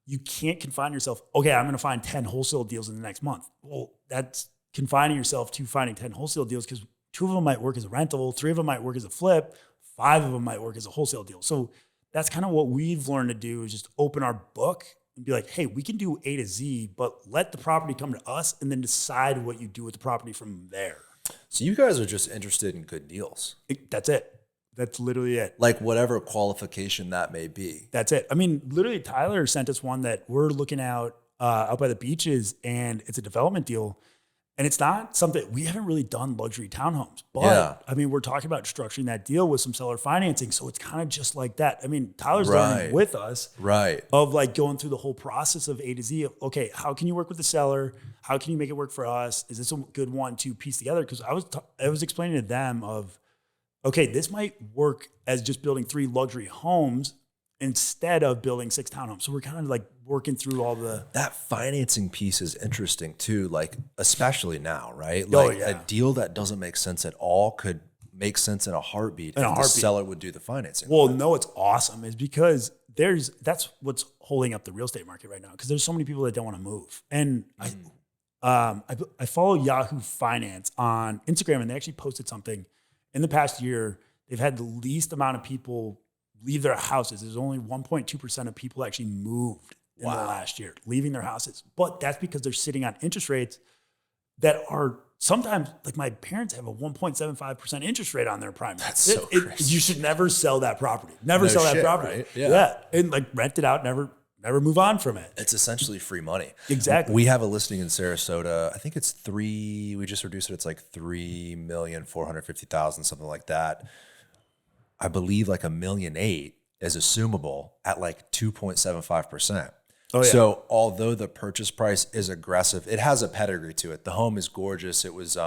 You can't confine yourself. Okay, I'm going to find 10 wholesale deals in the next month. Well, that's confining yourself to finding 10 wholesale deals because 2 of them might work as a rental, 3 of them might work as a flip, 5 of them might work as a wholesale deal. So that's kind of what we've learned to do is just open our book and be like, hey, we can do A to Z, but let the property come to us and then decide what you do with the property from there. So you guys are just interested in good deals. That's it. That's literally it. Whatever qualification that may be. That's it. Literally Tyler sent us one that we're looking out by the beaches, and it's a development deal. And it's not something, we haven't really done luxury townhomes, but we're talking about structuring that deal with some seller financing. So it's kind of just like that. Tyler's learning with us of going through the whole process of A to Z of, okay, how can you work with the seller? How can you make it work for us? Is this a good one to piece together? Because I was explaining to them of, okay, this might work as just building 3 luxury homes instead of building 6 townhomes. So we're kind of working through all that financing piece is interesting too. Especially now, right? A deal that doesn't make sense at all could make sense in a heartbeat. The seller would do the financing. Well, no, it's awesome is because that's what's holding up the real estate market right now, because there's so many people that don't want to move. And I follow Yahoo Finance on Instagram, and they actually posted something in the past year. They've had the least amount of people leave their houses. There's only 1.2% of people actually moved in the last year, leaving their houses. But that's because they're sitting on interest rates that are sometimes, like my parents have a 1.75% interest rate on their prime. That's so crazy. You should never sell that property. Never sell that property. Right? Yeah. And like rent it out, never move on from it. It's essentially free money. Exactly. We have a listing in Sarasota. I think it's we just reduced it. It's like 3,450,000, something like that. I believe like $1.8 million is assumable at like 2.75%. Oh, yeah. So although the purchase price is aggressive, it has a pedigree to it. The home is gorgeous. It was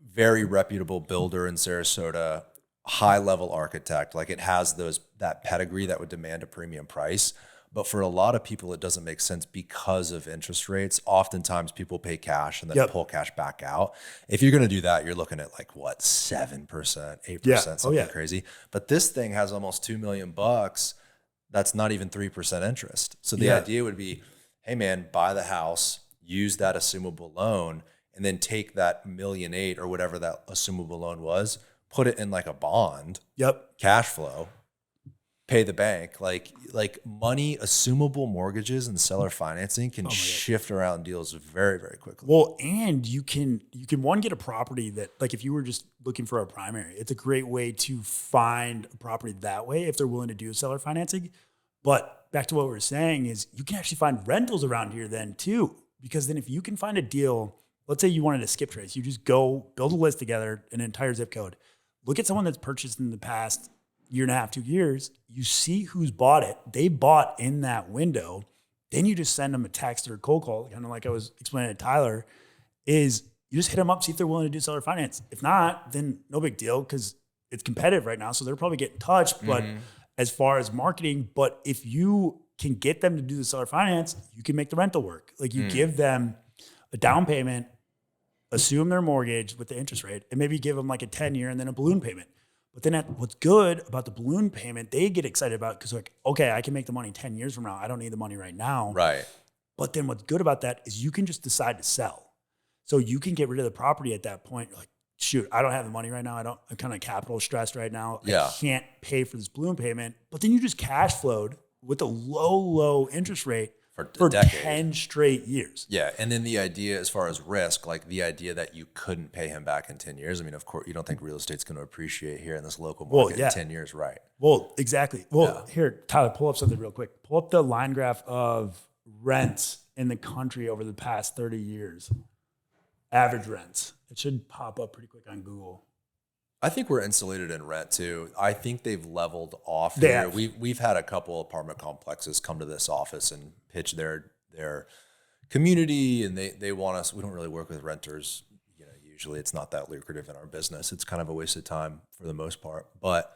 very reputable builder in Sarasota, high level architect. Like it has that pedigree that would demand a premium price. But for a lot of people, it doesn't make sense because of interest rates. Oftentimes people pay cash and then pull cash back out. If you're going to do that, you're looking at like what, 7%, 8%, something crazy. But this thing has almost $2 million. That's not even 3% interest. So the idea would be, hey man, buy the house, use that assumable loan, and then take that $1.8 million or whatever that assumable loan was, put it in like a bond, cash flow, pay the bank. Like money, assumable mortgages and seller financing can shift around deals very, very quickly. Well, and you can get a property that, like if you were just looking for a primary, it's a great way to find a property that way if they're willing to do seller financing. But back to what we were saying is you can actually find rentals around here then too, because then if you can find a deal, let's say you wanted to skip trace, you just go build a list together, an entire zip code, look at someone that's purchased in the past year and a half, 2 years, you see who's bought it. They bought in that window. Then you just send them a text or a cold call, kind of like I was explaining to Tyler, is you just hit them up, see if they're willing to do seller finance. If not, then no big deal, because it's competitive right now. So they're probably getting touched. But as far as marketing, but if you can get them to do the seller finance, you can make the rental work. Like you give them a down payment, assume their mortgage with the interest rate, and maybe give them like a 10-year and then a balloon payment. But then what's good about the balloon payment, they get excited about it because like, okay, I can make the money 10 years from now. I don't need the money right now. Right. But then what's good about that is you can just decide to sell. So you can get rid of the property at that point. You're like, shoot, I don't have the money right now. I'm kind of capital stressed right now. I can't pay for this balloon payment. But then you just cash flowed with a low interest rate for 10 straight years. Yeah. And then the idea as far as risk, like the idea that you couldn't pay him back in 10 years. I mean, of course, you don't think real estate's going to appreciate here in this local market in 10 years, right? Well, exactly. Well, here, Tyler, pull up something real quick. Pull up the line graph of rents in the country over the past 30 years. Average rents. It should pop up pretty quick on Google. I think we're insulated in rent too. I think they've leveled off here. We've had a couple apartment complexes come to this office and pitch their community, and they want us. We don't really work with renters. You know, usually it's not that lucrative in our business. It's kind of a waste of time for the most part. But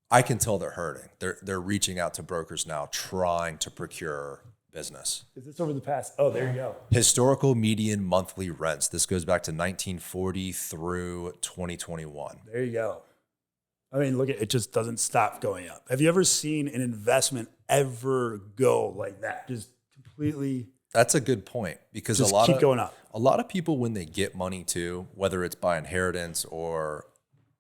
I can tell they're hurting. They're reaching out to brokers now, trying to procure business. Is this over the past? Oh, there you go. Historical median monthly rents. This goes back to 1940 through 2021. There you go. I mean, look at it, just doesn't stop going up. Have you ever seen an investment ever go like that? Just completely. That's a good point, because going up. A lot of people, when they get money too, whether it's by inheritance or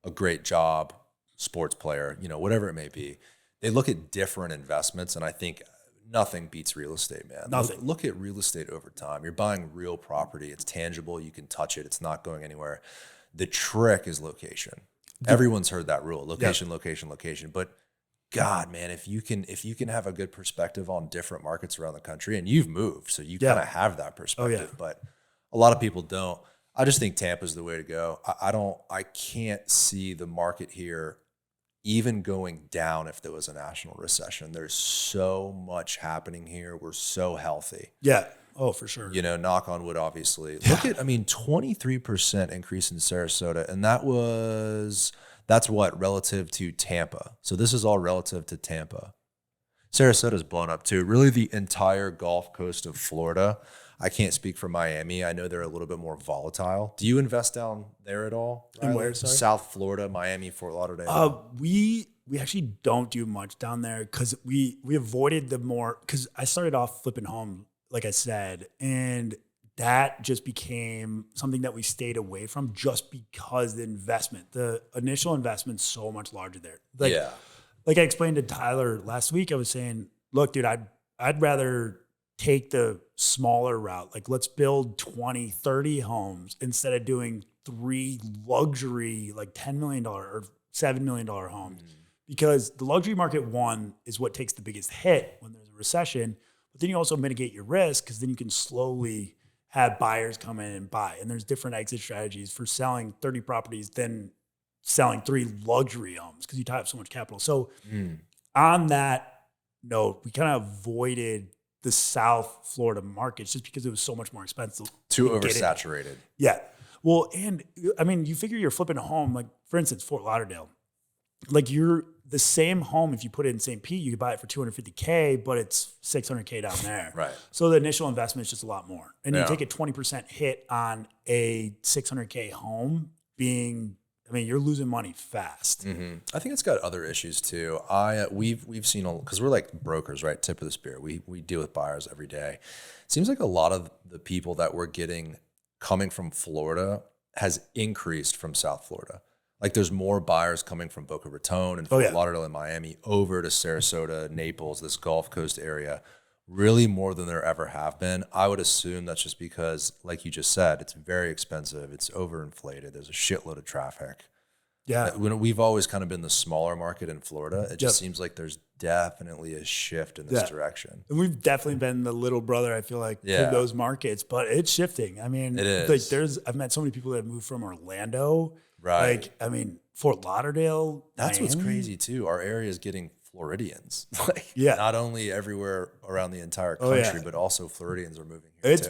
a great job, sports player, you know, whatever it may be, they look at different investments, and I think nothing beats real estate, man. Nothing. Look at real estate over time. You're buying real property. It's tangible. You can touch it. It's not going anywhere. The trick is location. Everyone's heard that rule: location, location, location. But God, man, if you can have a good perspective on different markets around the country, and you've moved, so you kind of have that perspective. But a lot of people don't. I just think Tampa's the way to go. I can't see the market here even going down if there was a national recession. There's so much happening here. We're so healthy. Yeah. Oh, for sure. You know, knock on wood, obviously. Look at, 23% increase in Sarasota. And that's what, relative to Tampa. So this is all relative to Tampa. Sarasota's blown up too. Really the entire Gulf Coast of Florida. I can't speak for Miami. I know they're a little bit more volatile. Do you invest down there at all? In where, sorry? South Florida, Miami, Fort Lauderdale. We we actually don't do much down there because we avoided because I started off flipping home, like I said, and that just became something that we stayed away from just because the initial investment's so much larger there. Like I explained to Tyler last week, I was saying, look, dude, I'd rather take the smaller route. Like let's build 20, 30 homes instead of doing 3 luxury, like $10 million or $7 million homes. Because the luxury market, one, is what takes the biggest hit when there's a recession. But then you also mitigate your risk because then you can slowly have buyers come in and buy. And there's different exit strategies for selling 30 properties than selling 3 luxury homes because you tie up so much capital. So on that note, we kind of avoided the South Florida markets just because it was so much more expensive. Too oversaturated. Yeah. Well, and I mean, you figure you're flipping a home, like for instance, Fort Lauderdale. Like you're the same home, if you put it in St. Pete, you could buy it for $250K, but it's $600K down there. Right. So the initial investment is just a lot more. And you take a 20% hit on a $600K home you're losing money fast. Mm-hmm. I think it's got other issues too. We've seen, because we're like brokers, right? Tip of the spear. We deal with buyers every day. It seems like a lot of the people that we're getting coming from Florida has increased from South Florida. Like there's more buyers coming from Boca Raton and Fort Lauderdale and Miami over to Sarasota, Naples, this Gulf Coast area, really more than there ever have been. I would assume that's just because, like you just said, it's very expensive. It's overinflated. There's a shitload of traffic. Yeah. We've always kind of been the smaller market in Florida. It just seems like there's definitely a shift in this direction. And we've definitely been the little brother, I feel like, to those markets, but it's shifting. I mean, it is. Like I've met so many people that moved from Orlando. Right. Like, I mean, Fort Lauderdale. That's Miami. what's crazy too. Our area is getting Floridians. Not only everywhere around the entire country, but also Floridians are moving here. It's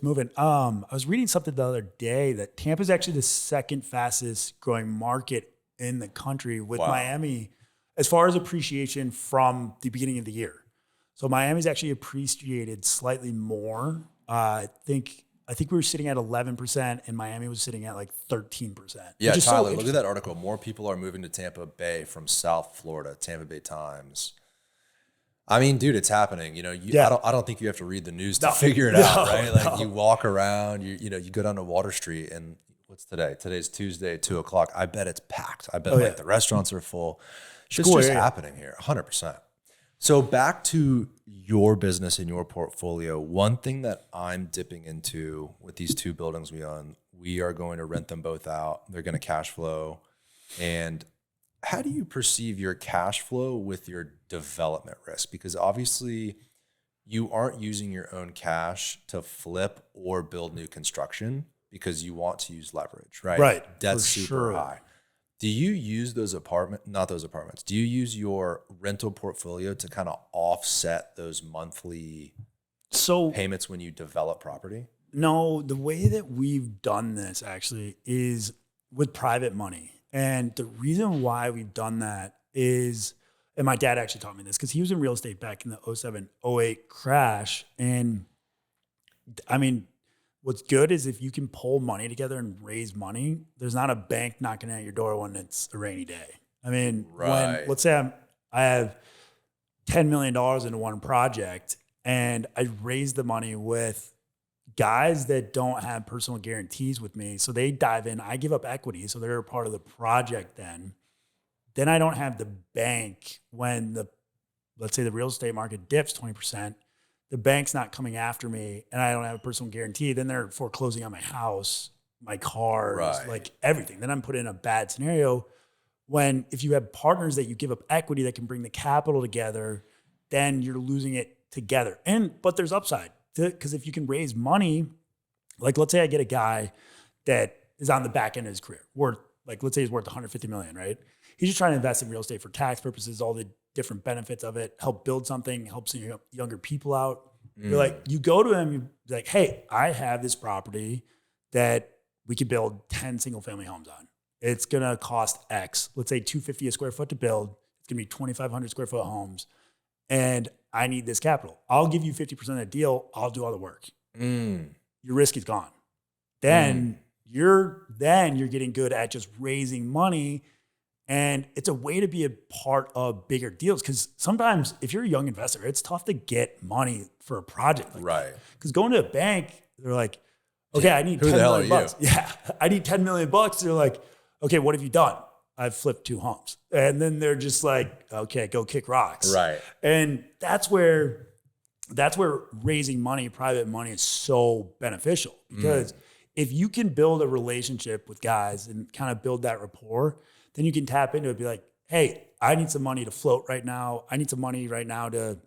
moving. I was reading something the other day that Tampa is actually the second fastest growing market in the country, with Miami as far as appreciation from the beginning of the year. So Miami's actually appreciated slightly more. I think we were sitting at 11% and Miami was sitting at like 13%. Yeah, Tyler, look at that article. More people are moving to Tampa Bay from South Florida, Tampa Bay Times. I mean, dude, it's happening. You know, I don't think you have to read the news to figure it out, right? Like you walk around, you go down to Water Street, and what's today? Today's Tuesday, 2:00. I bet it's packed. I bet the restaurants are full. It's just happening here, 100%. So back to your business and your portfolio, one thing that I'm dipping into with these 2 buildings we own, we are going to rent them both out. They're going to cash flow. And how do you perceive your cash flow with your development risk? Because obviously you aren't using your own cash to flip or build new construction because you want to use leverage, right? Right. Debt's super high. Do you use do you use your rental portfolio to kind of offset those monthly payments when you develop property? No, the way that we've done this actually is with private money. And the reason why we've done that is, and my dad actually taught me this because he was in real estate back in the 07, 08 crash. And I mean, what's good is if you can pull money together and raise money, there's not a bank knocking at your door when it's a rainy day. I mean, when, let's say I have $10 million into one project and I raise the money with guys that don't have personal guarantees with me. So they dive in, I give up equity. So they're a part of the project then I don't have the bank when let's say the real estate market dips 20%. The bank's not coming after me and I don't have a personal guarantee, then they're foreclosing on my house, my cars, like everything. Then I'm put in a bad scenario when if you have partners that you give up equity that can bring the capital together, then you're losing it together. But there's upside because if you can raise money, like let's say I get a guy that is on the back end of his career let's say he's worth 150 million, right? He's just trying to invest in real estate for tax purposes, all the different benefits of it, help build something, help some younger people out. You're like, you go to him, you're like, hey, I have this property that we could build 10 single family homes on. It's going to cost X, let's say $250 a square foot to build. It's going to be 2,500 square foot homes. And I need this capital. I'll give you 50% of the deal. I'll do all the work. Your risk is gone. Then you're getting good at just raising money And it's a way to be a part of bigger deals. Because sometimes if you're a young investor, it's tough to get money for a project like right. Because going to a bank, they're like, okay, I need Who $10 the hell million are bucks. Yeah, I need $10 million bucks. They're like, okay, what have you done? I've flipped 2 homes. And then they're just like, okay, go kick rocks. Right. And that's where raising money, private money, is so beneficial. Because if you can build a relationship with guys and kind of build that rapport, then you can tap into it and be like, hey, I need some money to float right now. I need some money right now to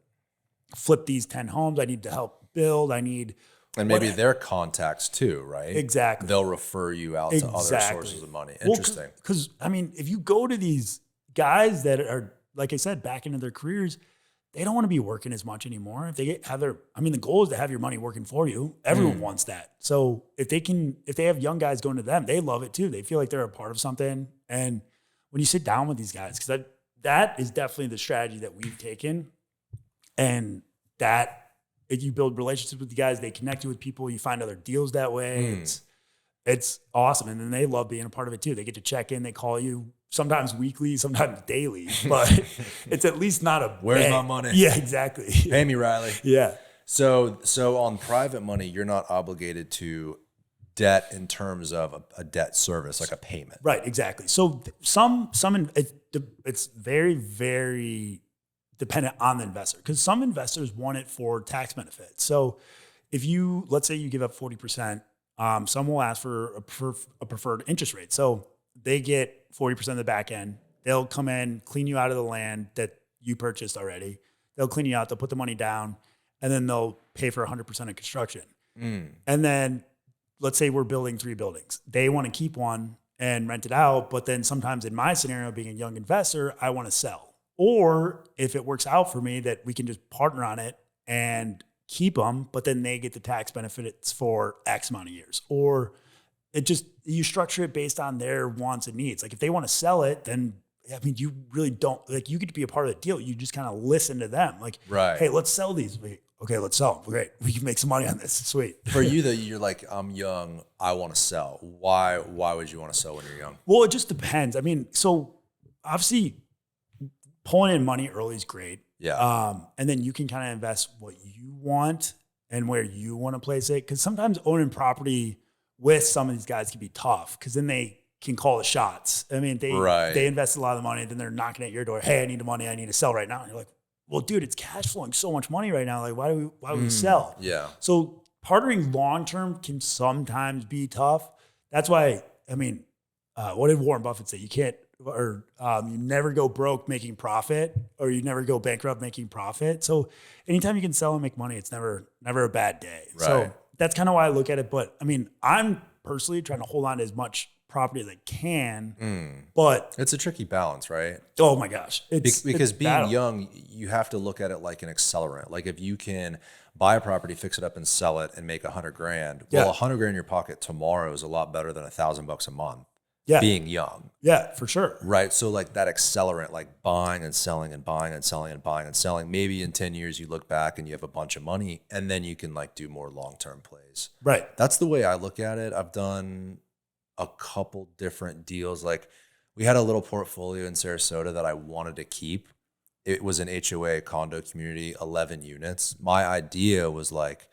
flip these 10 homes. I need to help build. I need... And maybe their contacts too, right? Exactly. They'll refer you out to other sources of money. Interesting. Because, I mean, if you go to these guys that are, like I said, back into their careers, they don't want to be working as much anymore. If they the goal is to have your money working for you. Everyone wants that. So if they have young guys going to them, they love it too. They feel like they're a part of something. And when you sit down with these guys, because that is definitely the strategy that we've taken, and that if you build relationships with the guys, they connect you with people, you find other deals that way. It's awesome. And then they love being a part of it too. They get to check in, they call you sometimes weekly, sometimes daily, but it's at least not a where's my money? Yeah, exactly. Pay me, Riley. Yeah. So on private money, you're not obligated to debt in terms of a debt service, like a payment. Right, exactly. So it's very, very dependent on the investor, because some investors want it for tax benefits. So if let's say you give up 40%, some will ask for a preferred interest rate. So they get 40% of the back end. They'll come in, clean you out of the land that you purchased already. They'll clean you out. They'll put the money down, and then they'll pay for 100% of construction. And then let's say we're building 3 buildings. They want to keep one and rent it out. But then sometimes in my scenario, being a young investor, I want to sell. Or if it works out for me that we can just partner on it and keep them, but then they get the tax benefits for X amount of years. Or you structure it based on their wants and needs. Like if they want to sell it, then I mean, you really don't, like you get to be a part of the deal. You just kind of listen to them. Like, right. Hey, let's sell these. Okay, let's sell them. Great. We can make some money on this. Sweet. For you though, you're like, I'm young, I want to sell. Why would you want to sell when you're young? Well, it just depends. I mean, so obviously pulling in money early is great. Yeah. And then you can kind of invest what you want and where you want to place it. Because sometimes owning property with some of these guys can be tough, because then they can call the shots. I mean, they invest a lot of money, then they're knocking at your door. Hey, I need the money. I need to sell right now. And you're like, well, dude, it's cash flowing so much money right now. Like, why would we sell? Yeah. So partnering long-term can sometimes be tough. That's why, I mean, what did Warren Buffett say? You never go broke making profit, or you never go bankrupt making profit. So anytime you can sell and make money, it's never a bad day. Right. So that's kind of why I look at it. But I mean, I'm personally trying to hold on to as much property as I can, but it's a tricky balance, right? Oh my gosh. Because being young, you have to look at it like an accelerant. Like if you can buy a property, fix it up and sell it and make $100,000. Well, $100,000 in your pocket tomorrow is a lot better than $1,000 a month. Yeah. Being young. Yeah, for sure. Right. So like that accelerant, like buying and selling and buying and selling and buying and selling. Maybe in 10 years you look back and you have a bunch of money, and then you can like do more long-term plays. Right. That's the way I look at it. I've done a couple different deals. Like we had a little portfolio in Sarasota that I wanted to keep. It was an HOA condo community, 11 units. My idea was like,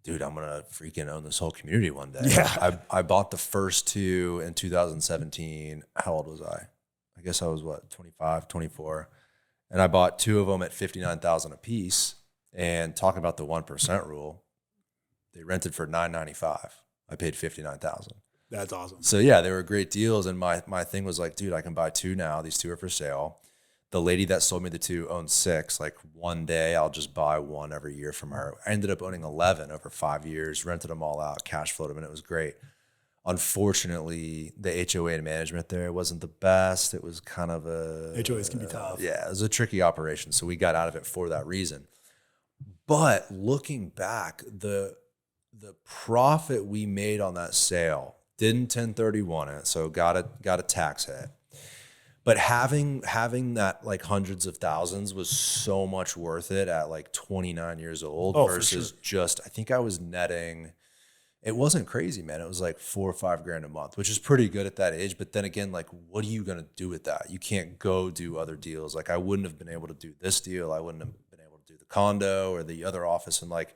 dude, I'm going to freaking own this whole community one day. Yeah. I bought the first 2 in 2017. How old was I? I guess I was 25, 24. And I bought 2 of them at $59,000 a piece. And talking about the 1% rule, they rented for $995. I paid $59,000. That's awesome. So yeah, they were great deals. And my thing was like, dude, I can buy 2 now. These 2 are for sale. The lady that sold me the 2 owns 6. Like one day I'll just buy 1 every year from her. I ended up owning 11 over 5 years, rented them all out, cash flowed them, and it was great. Unfortunately, the HOA management there wasn't the best. It was kind of HOAs can be tough. Yeah, it was a tricky operation. So we got out of it for that reason. But looking back, the profit we made on that sale, didn't 1031 it, so got a tax hit. But having that like hundreds of thousands was so much worth it at like 29 years old versus just, I think I was netting, it wasn't crazy, man. It was like $4 or $5 a month, which is pretty good at that age. But then again, like, what are you going to do with that? You can't go do other deals. Like, I wouldn't have been able to do this deal. I wouldn't have been able to do the condo or the other office. And like,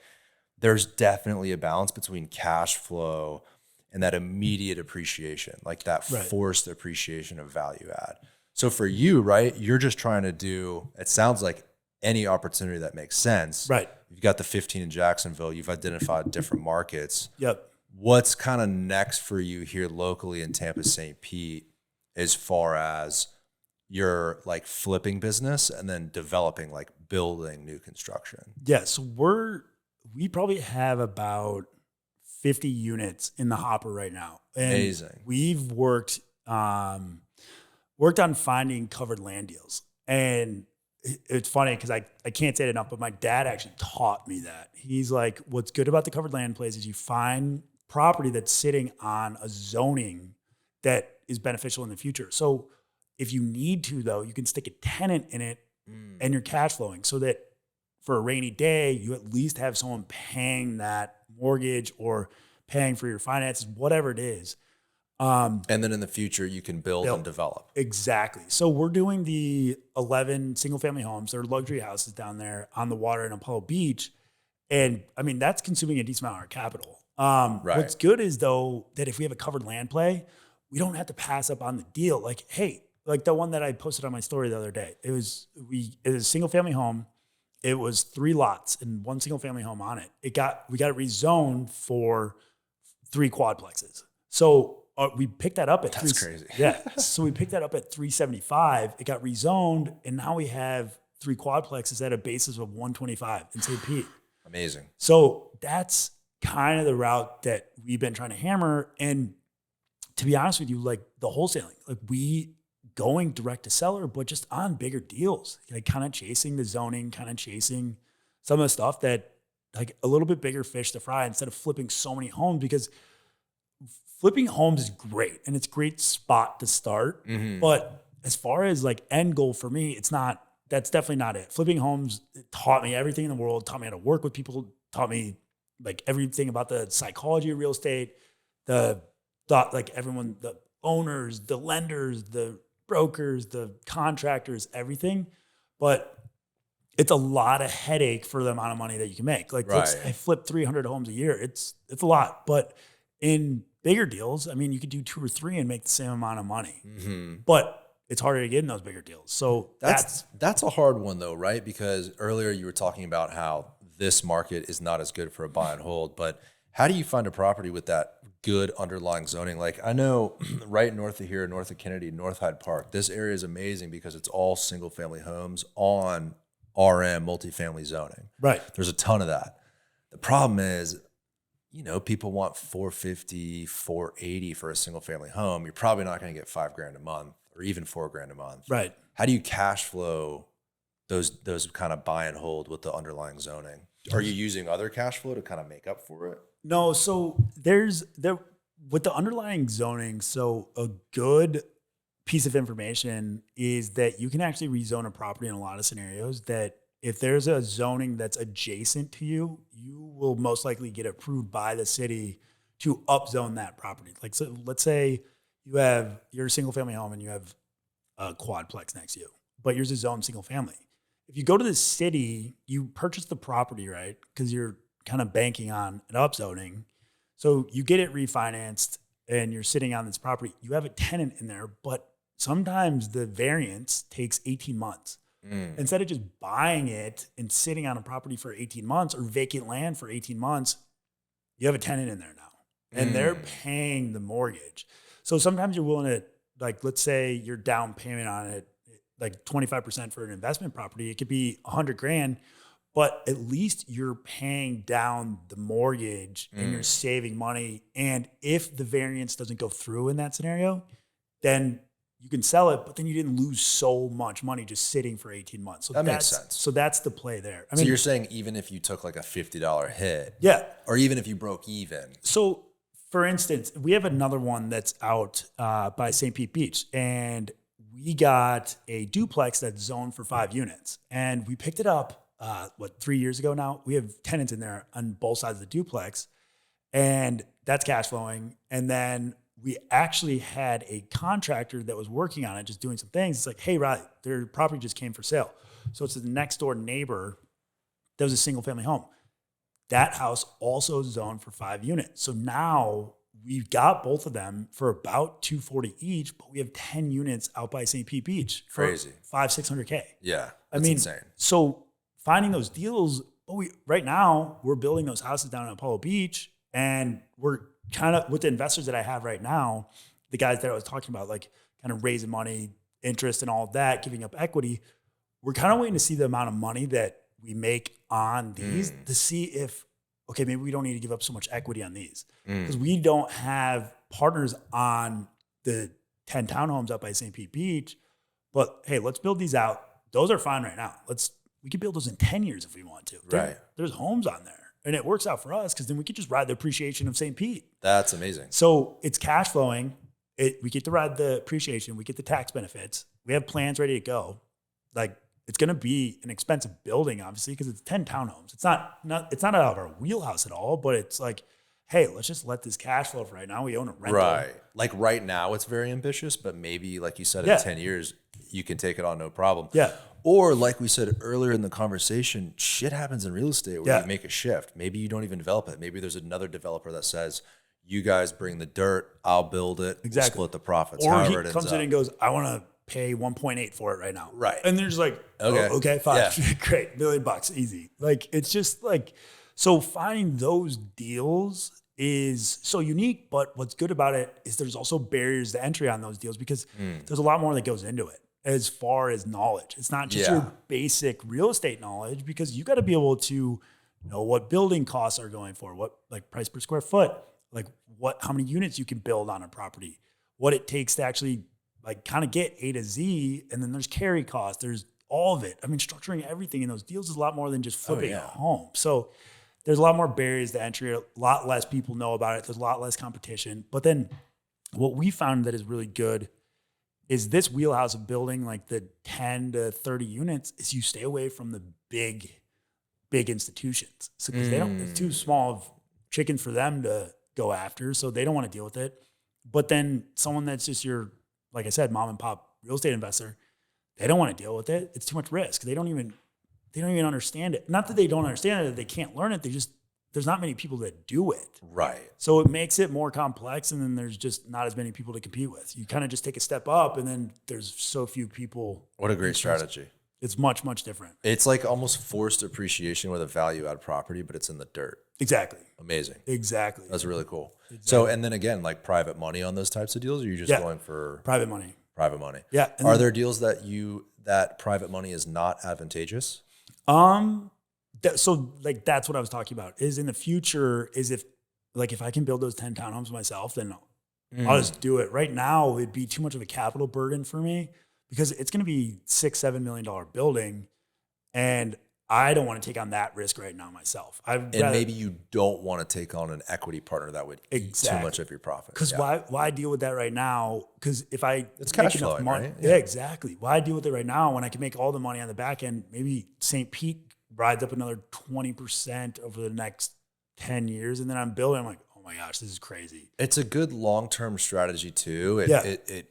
there's definitely a balance between cash flow and that immediate appreciation, like that forced appreciation of value add. So for you, right, you're just trying to do, it sounds like any opportunity that makes sense. Right. You've got the 15 in Jacksonville. You've identified different markets. Yep. What's kind of next for you here locally in Tampa, St. Pete, as far as your like flipping business and then developing, like building new construction? Yeah. So we probably have about 50 units in the hopper right now. And amazing. We've worked on finding covered land deals. And it's funny because I can't say it enough, but my dad actually taught me that. He's like, what's good about the covered land plays is you find property that's sitting on a zoning that is beneficial in the future. So if you need to, though, you can stick a tenant in it and you're cash flowing so that for a rainy day, you at least have someone paying that mortgage or paying for your finances, whatever it is. And then in the future, you can build and develop. Exactly. So we're doing the 11 single family homes. They're luxury houses down there on the water in Apollo Beach. And I mean, that's consuming a decent amount of our capital. What's good is though, that if we have a covered land play, we don't have to pass up on the deal. Like, hey, like the one that I posted on my story the other day, it was a single family home. It was 3 lots and 1 single family home on it. We got it rezoned for 3 quadplexes. So we picked that up at that's crazy. Yeah. So we picked that up at 375. It got rezoned, and now we have 3 quadplexes at a basis of 125 in St. Pete. Amazing. So that's kind of the route that we've been trying to hammer. And to be honest with you, like the wholesaling, like we going direct to seller, but just on bigger deals, like kind of chasing the zoning, kind of chasing some of the stuff that like a little bit bigger fish to fry instead of flipping so many homes, because flipping homes is great and it's a great spot to start. Mm-hmm. But as far as like end goal for me, that's definitely not it. Flipping homes taught me everything in the world, taught me how to work with people, taught me like everything about the psychology of real estate, like everyone, the owners, the lenders, the brokers, the contractors, everything. But it's a lot of headache for the amount of money that you can make. Like I flip 300 homes a year. It's a lot. But in bigger deals, I mean, you could do 2 or 3 and make the same amount of money. Mm-hmm. But it's harder to get in those bigger deals. So that's a hard one though, right? Because earlier you were talking about how this market is not as good for a buy and hold, but how do you find a property with that good underlying zoning? Like I know right north of here, north of Kennedy, North Hyde Park, this area is amazing because it's all single family homes on RM multifamily zoning. Right. There's a ton of that. The problem is, you know, people want $450, $480 for a single family home. You're probably not going to get $5,000 a month or even $4,000 a month. Right. How do you cash flow those kind of buy and hold with the underlying zoning? Are you using other cash flow to kind of make up for it? No. So with the underlying zoning, so a good piece of information is that you can actually rezone a property in a lot of scenarios that if there's a zoning that's adjacent to you, you will most likely get approved by the city to upzone that property. Like, so let's say you're a single family home and you have a quadplex next to you, but yours is zoned single family. If you go to the city, you purchase the property, right? Because you're kind of banking on an upzoning. So you get it refinanced and you're sitting on this property. You have a tenant in there, but sometimes the variance takes 18 months. Instead of just buying it and sitting on a property for 18 months or vacant land for 18 months, you have a tenant in there now and they're paying the mortgage. So sometimes you're willing to, like, let's say your down payment on it, like 25% for an investment property, it could be $100,000, but at least you're paying down the mortgage and you're saving money. And if the variance doesn't go through in that scenario, then you can sell it, but then you didn't lose so much money just sitting for 18 months. So that makes sense. So that's the play there. So you're saying even if you took like a $50 hit, yeah, or even if you broke even. So for instance, we have another one that's out by St. Pete Beach, and we got a duplex that's zoned for 5 units, and we picked it up 3 years ago now. We have tenants in there on both sides of the duplex, and that's cash flowing. And then we actually had a contractor that was working on it, just doing some things. It's like, hey, right, their property just came for sale. So it's the next door neighbor that was a single family home. That house also zoned for 5 units. So now we've got both of them for about $240 each, but we have 10 units out by St. Pete Beach. Crazy. For $500-600K. Yeah. I mean, insane. So finding those deals, right now we're building those houses down in Apollo Beach, and we're kind of, with the investors that I have right now, the guys that I was talking about, like kind of raising money, interest and all of that, giving up equity, we're kind of waiting to see the amount of money that we make on these to see if, okay, maybe we don't need to give up so much equity on these because we don't have partners on the 10 townhomes up by St. Pete Beach. But hey, let's build these out. Those are fine right now. We could build those in 10 years if we want to. There's homes on there. And it works out for us because then we could just ride the appreciation of St. Pete. That's amazing. So it's cash flowing. We get to ride the appreciation. We get the tax benefits. We have plans ready to go. Like, it's going to be an expensive building, obviously, because it's 10 townhomes. It's not out of our wheelhouse at all, but it's like, hey, let's just let this cash flow for right now. We own a rental. Right. Like right now, it's very ambitious, but maybe, like you said, in 10 years, you can take it on no problem. Yeah. Or like we said earlier in the conversation, shit happens in real estate where you make a shift. Maybe you don't even develop it. Maybe there's another developer that says, you guys bring the dirt, I'll build it, we'll split the profits. Or he comes in and goes, I want to pay 1.8 for it right now. Right. And they're just like, okay, fine. Yeah. Great. $1 million, easy. Like, it's just like, so finding those deals is so unique, but what's good about it is there's also barriers to entry on those deals because there's a lot more that goes into it as far as knowledge. It's not just your basic real estate knowledge, because you got to be able to know what building costs are going for, what like price per square foot, like how many units you can build on a property, what it takes to actually like kind of get A to Z. And then there's carry costs. There's all of it. I mean, structuring everything in those deals is a lot more than just flipping a home. So there's a lot more barriers to entry. A lot less people know about it. There's a lot less competition. But then what we found that is really good is this wheelhouse of building like the 10 to 30 units is you stay away from the big institutions. So because it's too small of chicken for them to go after. So they don't want to deal with it. But then someone that's just your, like I said, mom and pop real estate investor, they don't want to deal with it. It's too much risk. They don't even understand it. Not that they don't understand it, that they can't learn it. There's not many people that do it. Right. So it makes it more complex, and then there's just not as many people to compete with. You kind of just take a step up, and then there's so few people. What a great strategy. It's much, much different. It's like almost forced appreciation with a value add property, but it's in the dirt. Exactly. Amazing. Exactly. That's really cool. Exactly. So, and then again, like private money on those types of deals, or are you just going for private money? Private money. Yeah. Are there deals that private money is not advantageous? So like that's what I was talking about. Is in the future, is if I can build those 10 townhomes myself, then I'll just do it. Right now, it'd be too much of a capital burden for me because it's going to be $6-7 million building, and I don't want to take on that risk right now myself. Maybe you don't want to take on an equity partner that would eat too much of your profit. Because why deal with that right now? Because if it's cash flowing, money, right? Yeah, exactly. Why deal with it right now when I can make all the money on the back end? Maybe St. Pete rides up another 20% over the next 10 years, and then I'm building. I'm like, oh my gosh, this is crazy. It's a good long-term strategy too. It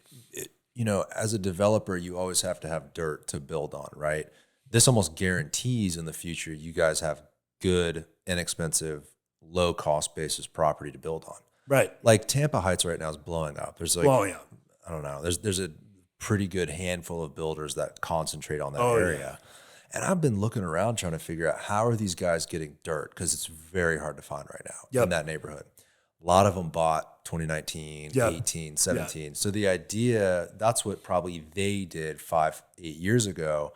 as a developer, you always have to have dirt to build on, right? This almost guarantees in the future you guys have good, inexpensive, low-cost basis property to build on. Right. Like Tampa Heights right now is blowing up. There's like, I don't know. There's a pretty good handful of builders that concentrate on that area. Yeah. And I've been looking around trying to figure out how are these guys getting dirt, because it's very hard to find right now in that neighborhood. A lot of them bought 2019, 18, 17. Yeah. So the idea, that's what probably they did 5-8 years ago,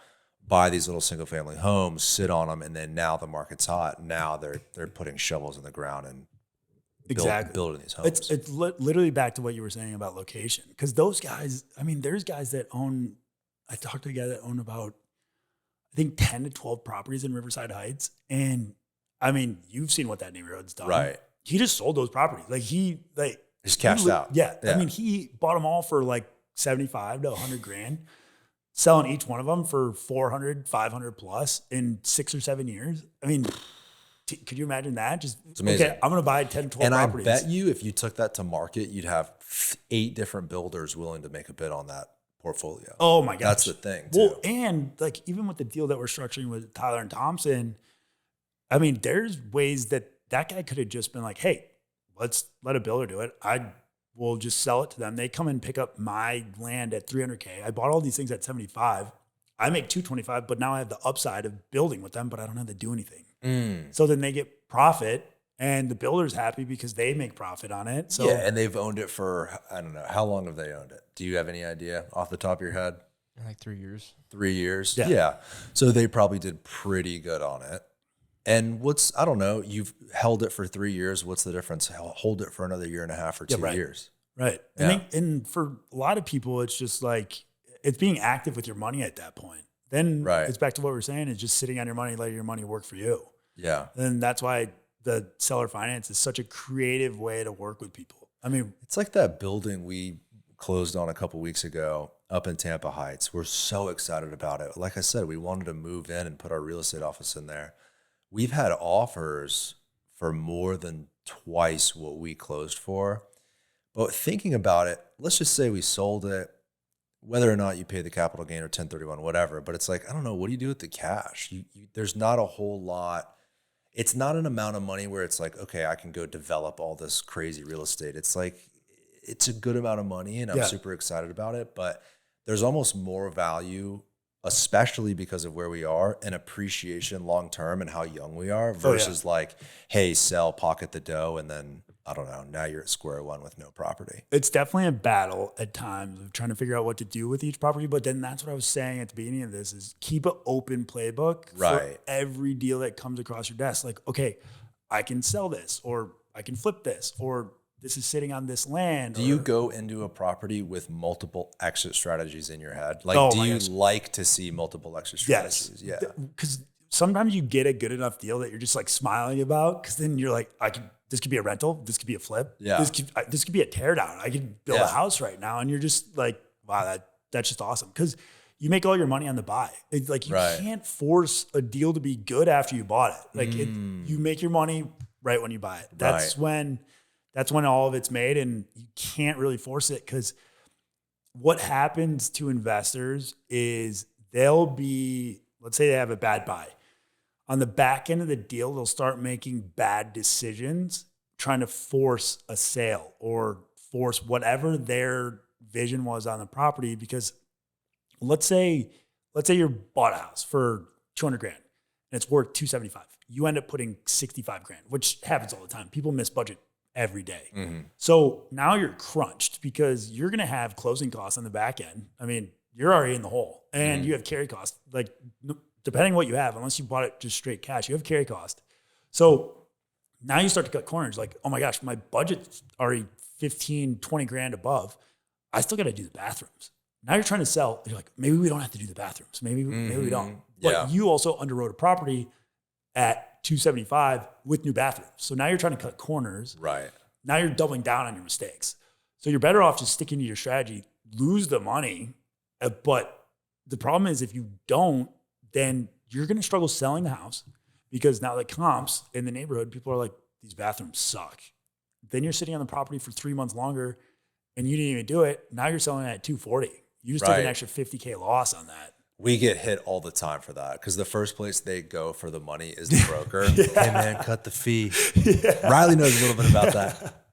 buy these little single family homes, sit on them, and then now the market's hot. Now they're putting shovels in the ground and building these homes. It's literally back to what you were saying about location. Because those guys, I mean, there's guys that own, I talked to a guy that owned about, I think 10 to 12 properties in Riverside Heights. And I mean, you've seen what that neighborhood's done. Right. He just sold those properties. Like just cashed out. Yeah. I mean, he bought them all for like 75 to 100 grand, selling each one of them for 400, 500 plus in 6 or 7 years. I mean, Could you imagine that? Just, it's amazing. Okay, I'm going to buy 10, 12 and properties. I bet you if you took that to market, you'd have 8 different builders willing to make a bid on that portfolio. Oh my gosh. That's the thing too. Well, and like even with the deal that we're structuring with Tyler and Thompson, I mean, there's ways that guy could have just been like, hey, let's let a builder do it. I will just sell it to them. They come and pick up my land at $300K. I bought all these things at 75. I make 225, but now I have the upside of building with them, but I don't have to do anything. So then they get profit and the builder's happy because they make profit on it. So yeah, and they've owned it for, I don't know, how long have they owned it? Do you have any idea off the top of your head? Like 3 years. 3 years? Yeah. So they probably did pretty good on it. And I don't know, you've held it for 3 years. What's the difference? Hold it for another year and a half or 2 years. Right. Yeah. And for a lot of people, it's just like, it's being active with your money at that point. Then it's back to what we're saying, is just sitting on your money, letting your money work for you. Yeah. And that's why the seller finance is such a creative way to work with people. I mean, it's like that building we closed on a couple weeks ago up in Tampa Heights. We're so excited about it. Like I said, we wanted to move in and put our real estate office in there. We've had offers for more than twice what we closed for. But thinking about it, let's just say we sold it, whether or not you pay the capital gain or 1031, whatever. But it's like, I don't know, what do you do with the cash? There's not a whole lot. It's not an amount of money where it's like, okay, I can go develop all this crazy real estate. It's like, it's a good amount of money and I'm super excited about it. But there's almost more value, especially because of where we are, and appreciation long-term and how young we are versus like, hey, sell, pocket the dough, and then, I don't know, now you're at square one with no property. It's definitely a battle at times of trying to figure out what to do with each property. But then that's what I was saying at the beginning of this, is keep an open playbook for every deal that comes across your desk. Like, okay, I can sell this, or I can flip this, or this is sitting on this land. Do you go into a property with multiple exit strategies in your head? Like, do you like to see multiple exit strategies? Yes. Yeah. Because sometimes you get a good enough deal that you're just like smiling about, because then you're like, this could be a rental. This could be a flip. Yeah. This could be a tear down. I could build a house right now. And you're just like, wow, that's just awesome. Because you make all your money on the buy. It's like, you can't force a deal to be good after you bought it. Like you make your money right when you buy it. That's when all of it's made, and you can't really force it, because what happens to investors is let's say they have a bad buy. On the back end of the deal, they'll start making bad decisions, trying to force a sale or force whatever their vision was on the property. Because let's say you bought a house for $200,000 and it's worth $275,000. You end up putting $65,000, which happens all the time. People miss budget every day. Mm-hmm. So now you're crunched because you're going to have closing costs on the back end. I mean, you're already in the hole, and you have carry costs. Like, depending on what you have, unless you bought it just straight cash, you have carry cost. So now you start to cut corners. Like, oh my gosh, my budget's already 15, 20 grand above. I still got to do the bathrooms. Now you're trying to sell. You're like, maybe we don't have to do the bathrooms. Maybe we don't. But you also underwrote a property at 275 with new bathrooms. So now you're trying to cut corners. Right. Now you're doubling down on your mistakes. So you're better off just sticking to your strategy, lose the money. But the problem is, if you don't, then you're going to struggle selling the house, because now the comps in the neighborhood, people are like, these bathrooms suck. Then you're sitting on the property for 3 months longer and you didn't even do it. Now you're selling it at 240. You just took an extra $50K loss on that. We get hit all the time for that, because the first place they go for the money is the broker. Hey man, cut the fee. Riley knows a little bit about that.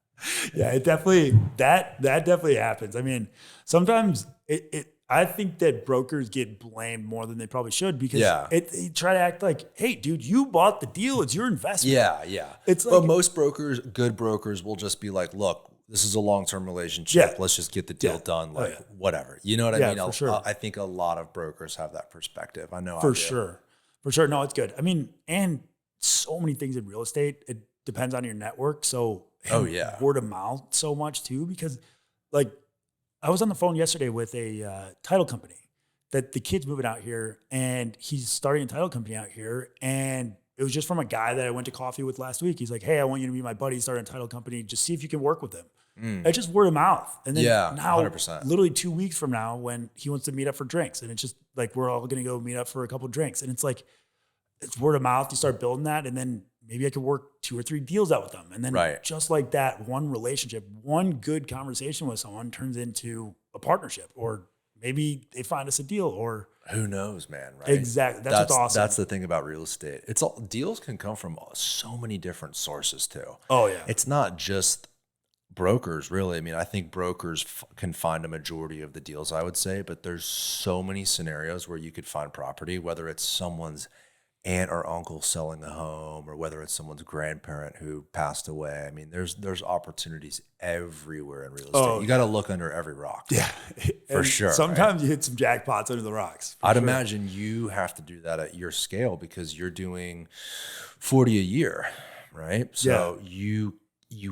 Yeah, it definitely, that definitely happens. I mean, sometimes I think that brokers get blamed more than they probably should, because they try to act like, hey, dude, you bought the deal. It's your investment. Yeah. It's like, but most good brokers will just be like, look, this is a long-term relationship. Let's just get the deal done. Like, whatever. You know what I mean? For sure. I think a lot of brokers have that perspective. I know. For sure. No, it's good. I mean, and so many things in real estate, it depends on your network. So word of mouth so much too, because like, I was on the phone yesterday with a title company that the kid's moving out here, and he's starting a title company out here. And it was just from a guy that I went to coffee with last week. He's like, hey, I want you to be my buddy, starting a title company. Just see if you can work with him. It's just word of mouth. And then now, 100%. Literally 2 weeks from now, when he wants to meet up for drinks, and it's just like, we're all going to go meet up for a couple of drinks. And it's like, it's word of mouth. You start building that. And then maybe I could work 2 or 3 deals out with them. And then just like that, one relationship, one good conversation with someone turns into a partnership, or maybe they find us a deal, or who knows, man, right? Exactly. That's what's awesome. That's the thing about real estate. It's all, deals can come from so many different sources too. Oh yeah. It's not just brokers, really. I mean, I think brokers can find a majority of the deals, I would say, but there's so many scenarios where you could find property, whether it's someone's aunt or uncle selling a home, or whether it's someone's grandparent who passed away. I mean, there's opportunities everywhere in real estate. You got to look under every rock. Yeah, for sure. Sometimes you hit some jackpots under the rocks. I'd imagine you have to do that at your scale because you're doing 40 a year, right? So you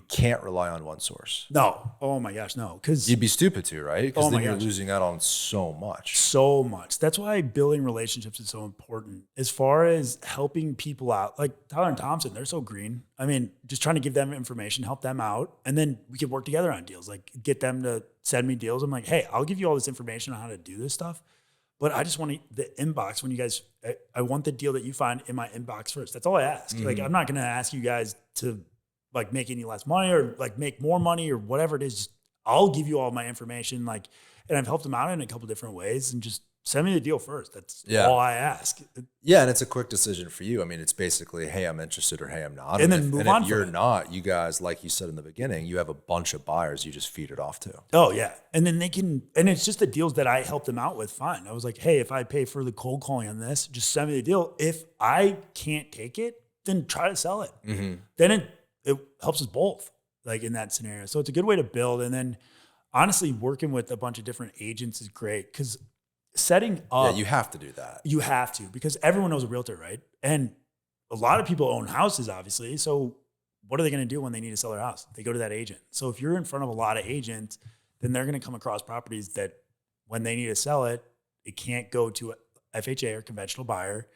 can't rely on one source. No. Oh my gosh, no. Because you'd be stupid to, right? Because then you're losing out on so much. So much. That's why building relationships is so important. As far as helping people out, like Tyler and Thompson, they're so green. I mean, just trying to give them information, help them out, and then we could work together on deals. Like get them to send me deals. I'm like, hey, I'll give you all this information on how to do this stuff, but I just want the inbox when you guys. I want the deal that you find in my inbox first. That's all I ask. Mm-hmm. Like I'm not going to ask you guys to like make any less money or like make more money or whatever it is. Just, I'll give you all my information. Like, and I've helped them out in a couple different ways, and just send me the deal first. That's all I ask. Yeah. And it's a quick decision for you. I mean, it's basically, hey, I'm interested, or hey, I'm not. And then move on. If you're not, you guys, like you said in the beginning, you have a bunch of buyers you just feed it off to. Oh yeah. And then they can, and it's just the deals that I help them out with. Fine. I was like, hey, if I pay for the cold calling on this, just send me the deal. If I can't take it, then try to sell it. Mm-hmm. Then it helps us both, like in that scenario. So it's a good way to build. And then honestly, working with a bunch of different agents is great, because setting up. Yeah, you have to do that. You have to, because everyone knows a realtor, right? And a lot of people own houses, obviously. So what are they going to do when they need to sell their house? They go to that agent. So if you're in front of a lot of agents, then they're going to come across properties that when they need to sell it, it can't go to a FHA or conventional buyer.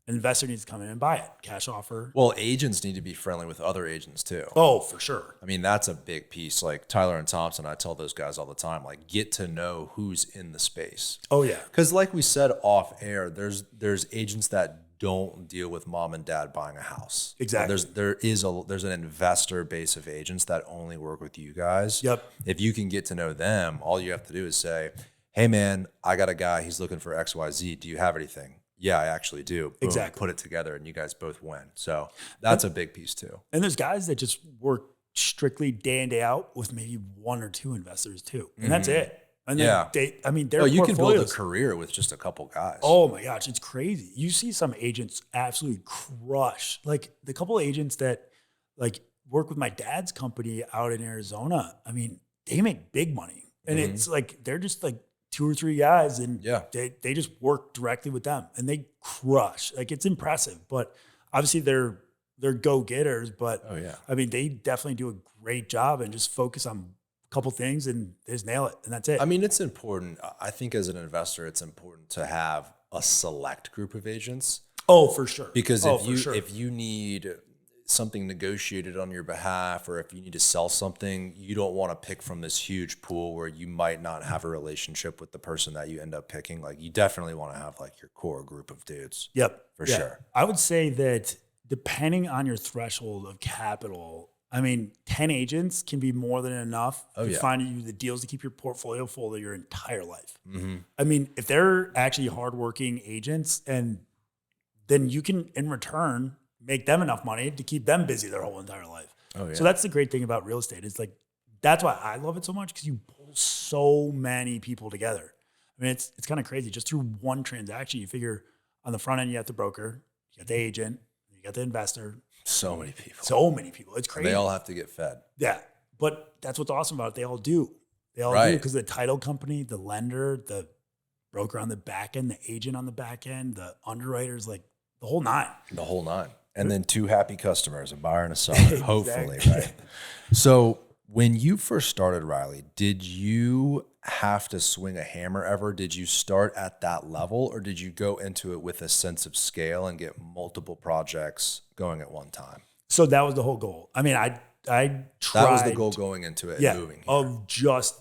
An investor needs to come in and buy it, cash offer. Well, agents need to be friendly with other agents too. Oh, for sure. I mean, that's a big piece. Like Tyler and Thompson, I tell those guys all the time, like get to know who's in the space. Oh yeah. Because like we said off air, there's agents that don't deal with mom and dad buying a house. Exactly. There's an investor base of agents that only work with you guys. Yep. If you can get to know them, all you have to do is say, hey man, I got a guy, he's looking for XYZ. Do you have anything? Yeah, I actually do. Boom, exactly. Put it together and you guys both win. So that's a big piece too. And there's guys that just work strictly day in, day out with maybe 1 or 2 investors too. And that's it. And then you can build a career with just a couple guys. Oh my gosh, it's crazy. You see some agents absolutely crush. Like the couple of agents that like work with my dad's company out in Arizona. I mean, they make big money. And it's like they're just like 2 or 3 guys, and they just work directly with them and they crush. Like it's impressive, but obviously they're go-getters, but I mean, they definitely do a great job and just focus on a couple things and they just nail it. And that's it. I mean, it's important. I think as an investor, it's important to have a select group of agents. Oh, for sure. Because if you need something negotiated on your behalf, or if you need to sell something, you don't want to pick from this huge pool where you might not have a relationship with the person that you end up picking. Like you definitely want to have like your core group of dudes. Yep. For sure. I would say that depending on your threshold of capital, I mean, 10 agents can be more than enough to find you the deals to keep your portfolio full of your entire life. Mm-hmm. I mean, if they're actually hardworking agents, and then you can, in return, make them enough money to keep them busy their whole entire life. Oh, yeah. So that's the great thing about real estate. It's like, that's why I love it so much, because you pull so many people together. I mean, it's kind of crazy. Just through one transaction, you figure on the front end, you have the broker, you got the agent, you got the investor. So many people. It's crazy. And they all have to get fed. Yeah. But that's what's awesome about it. They all do. They all do, because the title company, the lender, the broker on the back end, the agent on the back end, the underwriters, like the whole nine. The whole nine. And then 2 happy customers, a buyer and a seller, hopefully, right? So when you first started, Riley, did you have to swing a hammer ever? Did you start at that level, or did you go into it with a sense of scale and get multiple projects going at one time? So that was the whole goal. I mean, I tried. That was the goal going into it and moving here. Of just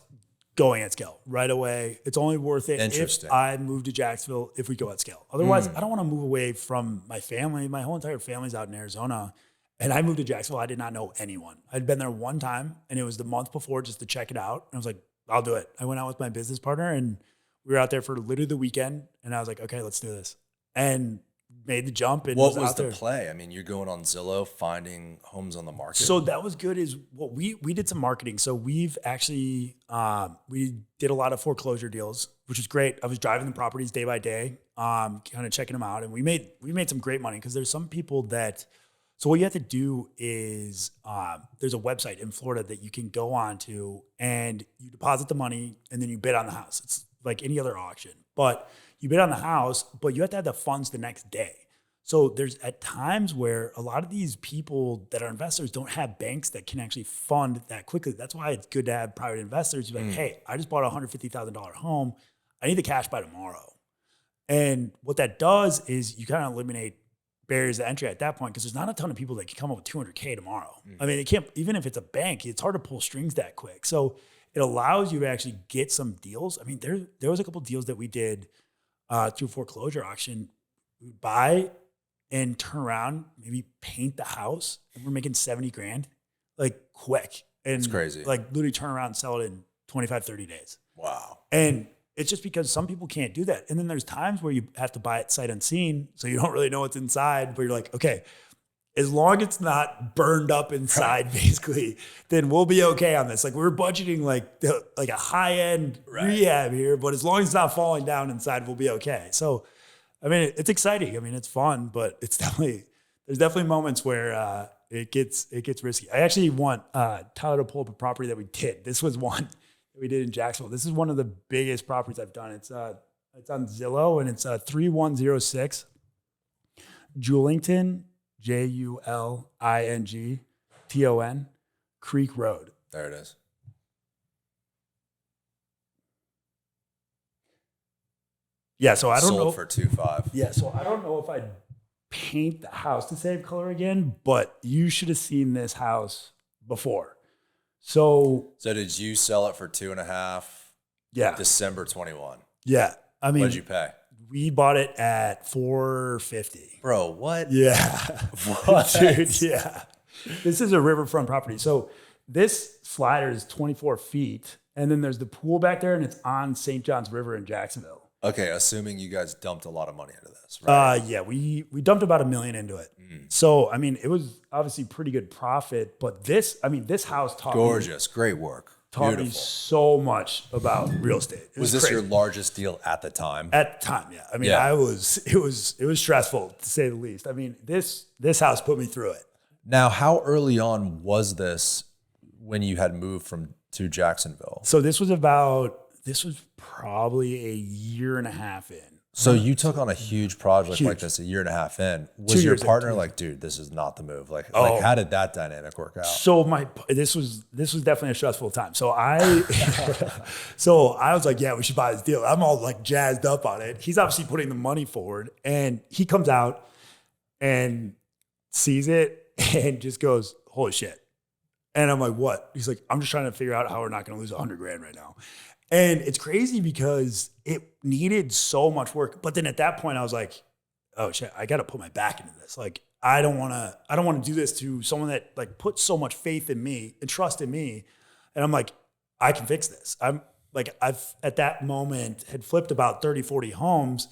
going at scale right away. It's only worth it if I move to Jacksonville, if we go at scale. Otherwise, I don't want to move away from my family. My whole entire family's out in Arizona, And I moved to Jacksonville. I did not know anyone. I'd been there one time, and it was the month before just to check it out. And I was like, I'll do it. I went out with my business partner, and we were out there for literally the weekend. And I was like, okay, let's do this. And made the jump. And what was the play? I mean, you're going on Zillow, finding homes on the market. So that was good. Is what we did some marketing. So we've actually we did a lot of foreclosure deals, which is great. I was driving the properties day by day, kind of checking them out, and we made some great money because there's some people that. So what you have to do is there's a website in Florida that you can go on to, and you deposit the money, and then you bid on the house. It's like any other auction, but you bid on the house, but you have to have the funds the next day. So there's at times where a lot of these people that are investors don't have banks that can actually fund that quickly. That's why it's good to have private investors. You're like, hey, I just bought a $150,000 home. I need the cash by tomorrow. And what that does is you kind of eliminate barriers to entry at that point, because there's not a ton of people that can come up with $200K tomorrow. I mean, it can't, even if it's a bank, it's hard to pull strings that quick. So it allows you to actually get some deals. I mean, there was a couple of deals that we did through foreclosure auction. We would buy and turn around, maybe paint the house, and we're making 70 grand, like quick. And it's crazy. Like literally turn around and sell it in 25, 30 days. Wow. And it's just because some people can't do that. And then there's times where you have to buy it sight unseen, so you don't really know what's inside, but you're like, okay, as long as it's not burned up inside, basically, then we'll be okay on this. Like we're budgeting like a high-end rehab here, but as long as it's not falling down inside, we'll be okay. So, I mean, it's exciting. I mean, it's fun, but there's definitely moments where it gets risky. I actually want Tyler to pull up a property that we did. This was one that we did in Jacksonville. This is one of the biggest properties I've done. It's on Zillow, and it's 3106 Julington, Julington, Creek Road. There it is. Yeah, so I don't know. Sold for 2.5. Yeah, so I don't know if I'd paint the house the same color again, but you should have seen this house before. So did you sell it for 2.5? Yeah. December 21. Yeah. I mean, what did you pay? We bought it at $450. Bro, what? Yeah. What? Dude, yeah. This is a riverfront property. So this slider is 24 feet, and then there's the pool back there, and it's on St. John's River in Jacksonville. Okay, assuming you guys dumped a lot of money into this, right? Yeah, we dumped about $1 million into it. So, I mean, it was obviously pretty good profit, but this house taught gorgeous, great work. Taught me so much about real estate. Was this crazy. Your largest deal at the time? At the time, yeah. I mean, it was stressful to say the least. I mean, this house put me through it. Now, how early on was this when you had moved to Jacksonville? So this was probably a year and a half in. So you took on a huge project like this a year and a half in. Was your partner like, dude, this is not the move? Like how did that dynamic work out? So this was definitely a stressful time. So I was like, yeah, we should buy this deal. I'm all like jazzed up on it. He's obviously putting the money forward, and he comes out and sees it and just goes, holy shit. And I'm like, what? He's like, I'm just trying to figure out how we're not going to lose $100 grand right now. And it's crazy because it needed so much work. But then at that point I was like, oh shit, I got to put my back into this. Like, I don't want to do this to someone that like puts so much faith in me and trust in me. And I'm like, I can fix this. I've at that moment had flipped about 30, 40 homes,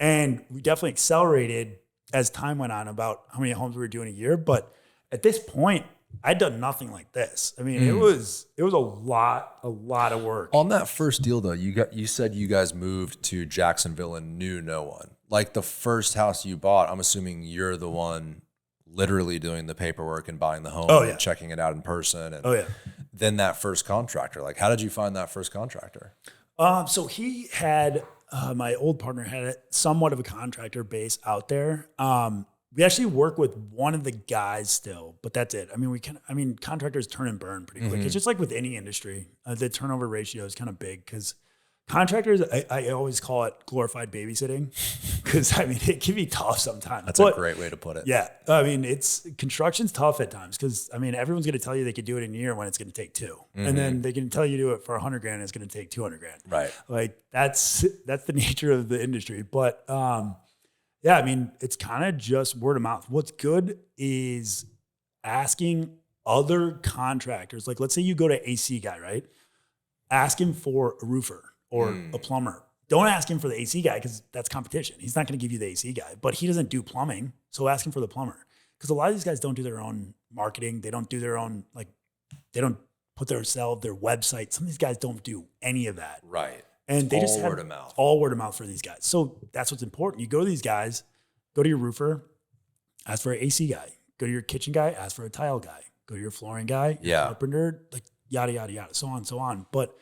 and we definitely accelerated as time went on about how many homes we were doing a year. But at this point, I'd done nothing like this. I mean, it was a lot of work. On that first deal though, you said you guys moved to Jacksonville and knew no one. Like the first house you bought, I'm assuming you're the one literally doing the paperwork and buying the home and checking it out in person. And then that first contractor, like how did you find that first contractor? So he had, my old partner had somewhat of a contractor base out there. We actually work with one of the guys still, but that's it. I mean, contractors turn and burn pretty quick. It's just like with any industry. The turnover ratio is kind of big because contractors, I always call it glorified babysitting because, I mean, it can be tough sometimes. That's a great way to put it. Yeah. I mean, construction's tough at times because, I mean, everyone's going to tell you they could do it in a year when it's going to take 2. And then they can tell you to do it for $100 grand and it's going to take $200 grand. Right. Like that's the nature of the industry. But, yeah, I mean, it's kind of just word of mouth. What's good is asking other contractors, like let's say you go to AC guy, right? Ask him for a roofer or a plumber. Don't ask him for the AC guy because that's competition. He's not going to give you the AC guy, but he doesn't do plumbing. So ask him for the plumber. Because a lot of these guys don't do their own marketing. They don't do their own, like, they don't put their website. Some of these guys don't do any of that. Right. And they just all have word of mouth. All word of mouth for these guys. So that's what's important. You go to these guys, go to your roofer, ask for an AC guy. Go to your kitchen guy, ask for a tile guy. Go to your flooring guy, carpenter, like yada, yada, yada, so on, so on. But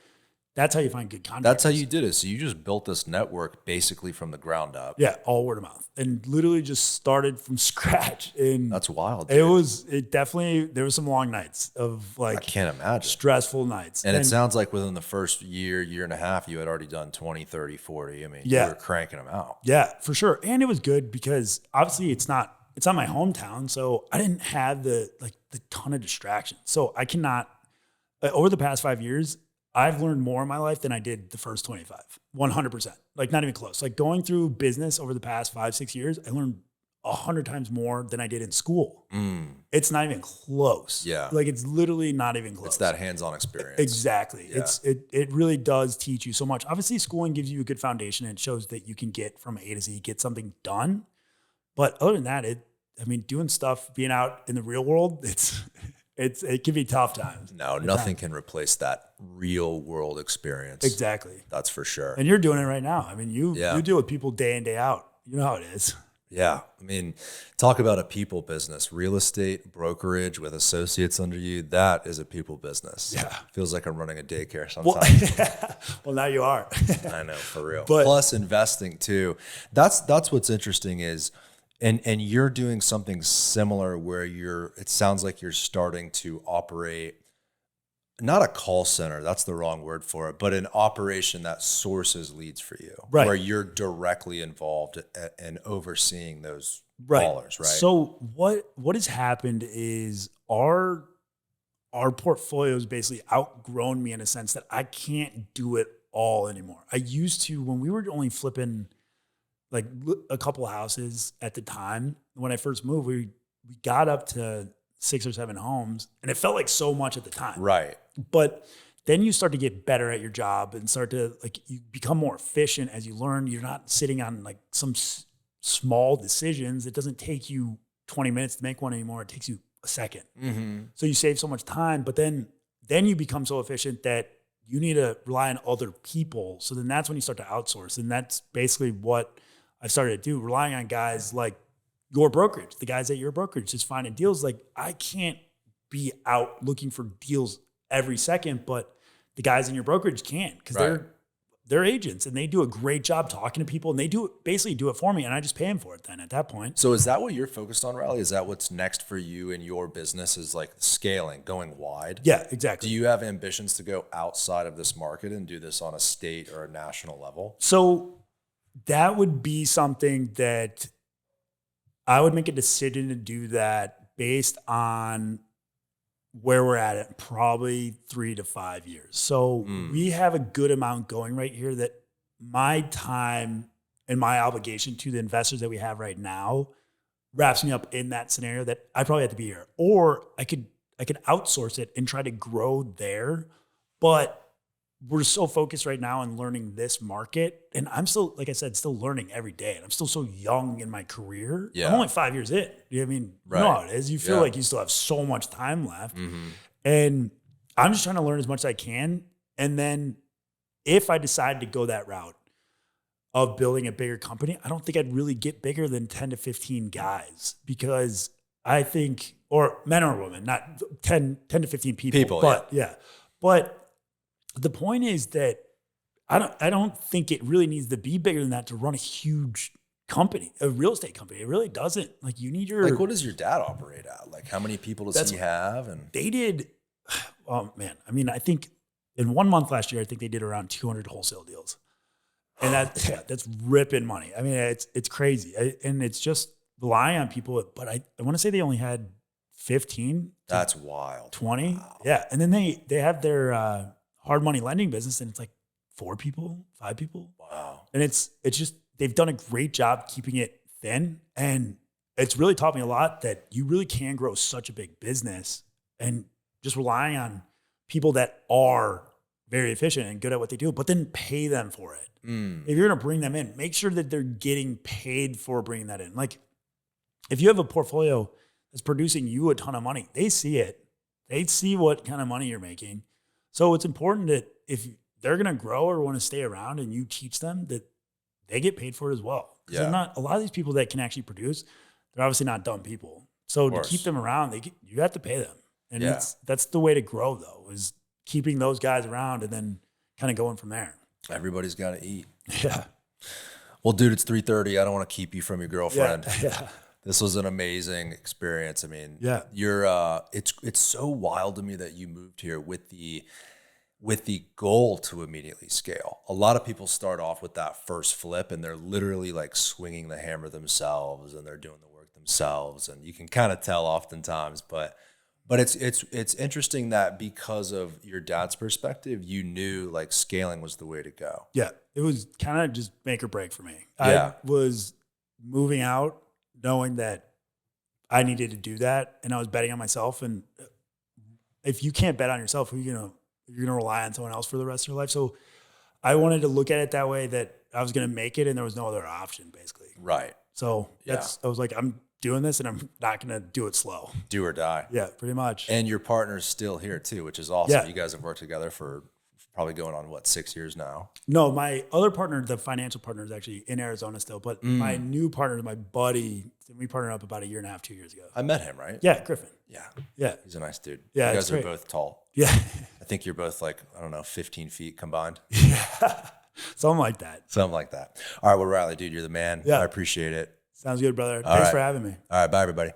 that's how you find good contractors. That's how you did it. So you just built this network basically from the ground up. Yeah, all word of mouth. And literally just started from scratch. And that's wild. Dude. There was some long nights of like, I can't imagine. Stressful nights. And it sounds like within the first year and a half, you had already done 20, 30, 40. I mean, you were cranking them out. Yeah, for sure. And it was good because obviously it's not my hometown. So I didn't have the ton of distractions. So I cannot, over the past 5 years, I've learned more in my life than I did the first 25, 100%. Like not even close. Like going through business over the past 5-6 years, I learned 100 times more than I did in school. It's not even close. Yeah. Like it's literally not even close. It's that hands-on experience. Exactly. Yeah. It really does teach you so much. Obviously schooling gives you a good foundation and it shows that you can get from A to Z, get something done. But other than that, doing stuff, being out in the real world, it can be tough times. No, nothing can replace that real world experience. Exactly. That's for sure. And you're doing it right now. I mean, you deal with people day in, day out. You know how it is. Yeah. I mean, talk about a people business, real estate brokerage with associates under you. That is a people business. Yeah. Feels like I'm running a daycare sometimes. Well, now you are. I know, for real. But, plus investing too. That's what's interesting is, and you're doing something similar where it sounds like you're starting to operate, not a call center, that's the wrong word for it, but an operation that sources leads for you, right, where you're directly involved in overseeing those callers, right? So what has happened is our portfolio has basically outgrown me in a sense that I can't do it all anymore. I used to, when we were only flipping like a couple of houses at the time, when I first moved, we got up to 6 or 7 homes and it felt like so much at the time. Right. But then you start to get better at your job and start to you become more efficient as you learn. You're not sitting on like some small decisions. It doesn't take you 20 minutes to make one anymore. It takes you a second. Mm-hmm. So you save so much time, but then you become so efficient that you need to rely on other people. So then that's when you start to outsource. And that's basically what I started to do, relying on guys like your brokerage, the guys at your brokerage, just finding deals. Like I can't be out looking for deals every second, but the guys in your brokerage can because they're agents and they do a great job talking to people and they basically do it for me and I just pay them for it then at that point. So is that what you're focused on, Riley? Is that what's next for you in your business, is like scaling, going wide? Yeah, exactly. Do you have ambitions to go outside of this market and do this on a state or a national level? So that would be something that I would make a decision to do that based on where we're at in probably 3 to 5 years. So we have a good amount going right here that my time and my obligation to the investors that we have right now wraps me up in that scenario that I probably have to be here. Or I could outsource it and try to grow there. But we're so focused right now on learning this market. And I'm still, like I said, still learning every day. And I'm still so young in my career. Yeah. I'm only 5 years in. You know what I mean? Right. You know how it is. You feel like you still have so much time left. Mm-hmm. And I'm just trying to learn as much as I can. And then if I decide to go that route of building a bigger company, I don't think I'd really get bigger than 10 to 15 guys because I think, or men or women, not 10 to 15 people. But yeah. But the point is that I don't think it really needs to be bigger than that to run a huge company, a real estate company. It really doesn't. Like you need your, like, what does your dad operate at? Like how many people does he have? And they did, oh man. I mean, I think in 1 month last year, I think they did around 200 wholesale deals. And that's ripping money. I mean, it's crazy. And it's just relying on people, but I want to say they only had 15. That's wild. 20. Wow. Yeah. And then they have their, hard money lending business and it's like 4 people, 5 people. Wow. And it's just, they've done a great job keeping it thin and it's really taught me a lot that you really can grow such a big business and just relying on people that are very efficient and good at what they do, but then pay them for it. If you're going to bring them in, make sure that they're getting paid for bringing that in. Like if you have a portfolio that's producing you a ton of money, they see it. They see what kind of money you're making. So it's important that if they're going to grow or want to stay around and you teach them, that they get paid for it as well. Because they're not, a lot of these people that can actually produce, they're obviously not dumb people. So to keep them around, you have to pay them. And that's the way to grow though, is keeping those guys around and then kind of going from there. Everybody's got to eat. Yeah. Well, dude, it's 3:30. I don't want to keep you from your girlfriend. Yeah. This was an amazing experience. I mean, you're it's so wild to me that you moved here with the goal to immediately scale. A lot of people start off with that first flip and they're literally like swinging the hammer themselves and they're doing the work themselves. And you can kind of tell oftentimes, but it's interesting that because of your dad's perspective, you knew like scaling was the way to go. Yeah. It was kind of just make or break for me. I was moving out knowing that I needed to do that. And I was betting on myself. And if you can't bet on yourself, you're going to rely on someone else for the rest of your life. So I wanted to look at it that way, that I was going to make it and there was no other option basically. Right. So I was like, I'm doing this and I'm not going to do it slow. Do or die. Yeah, pretty much. And your partner's still here too, which is awesome. Yeah. You guys have worked together for probably going on 6 years now? No, my other partner, the financial partner, is actually in Arizona still, but my new partner, my buddy, we partnered up about 1.5 years, 2 years ago. I met him, right? Yeah, Griffin. Yeah. He's a nice dude. Yeah. You guys are both tall. Yeah. I think you're both 15 feet combined. Yeah. Something like that. All right. Well, Riley, dude, you're the man. Yeah. I appreciate it. Sounds good, brother. Thanks for having me. All right. Bye, everybody.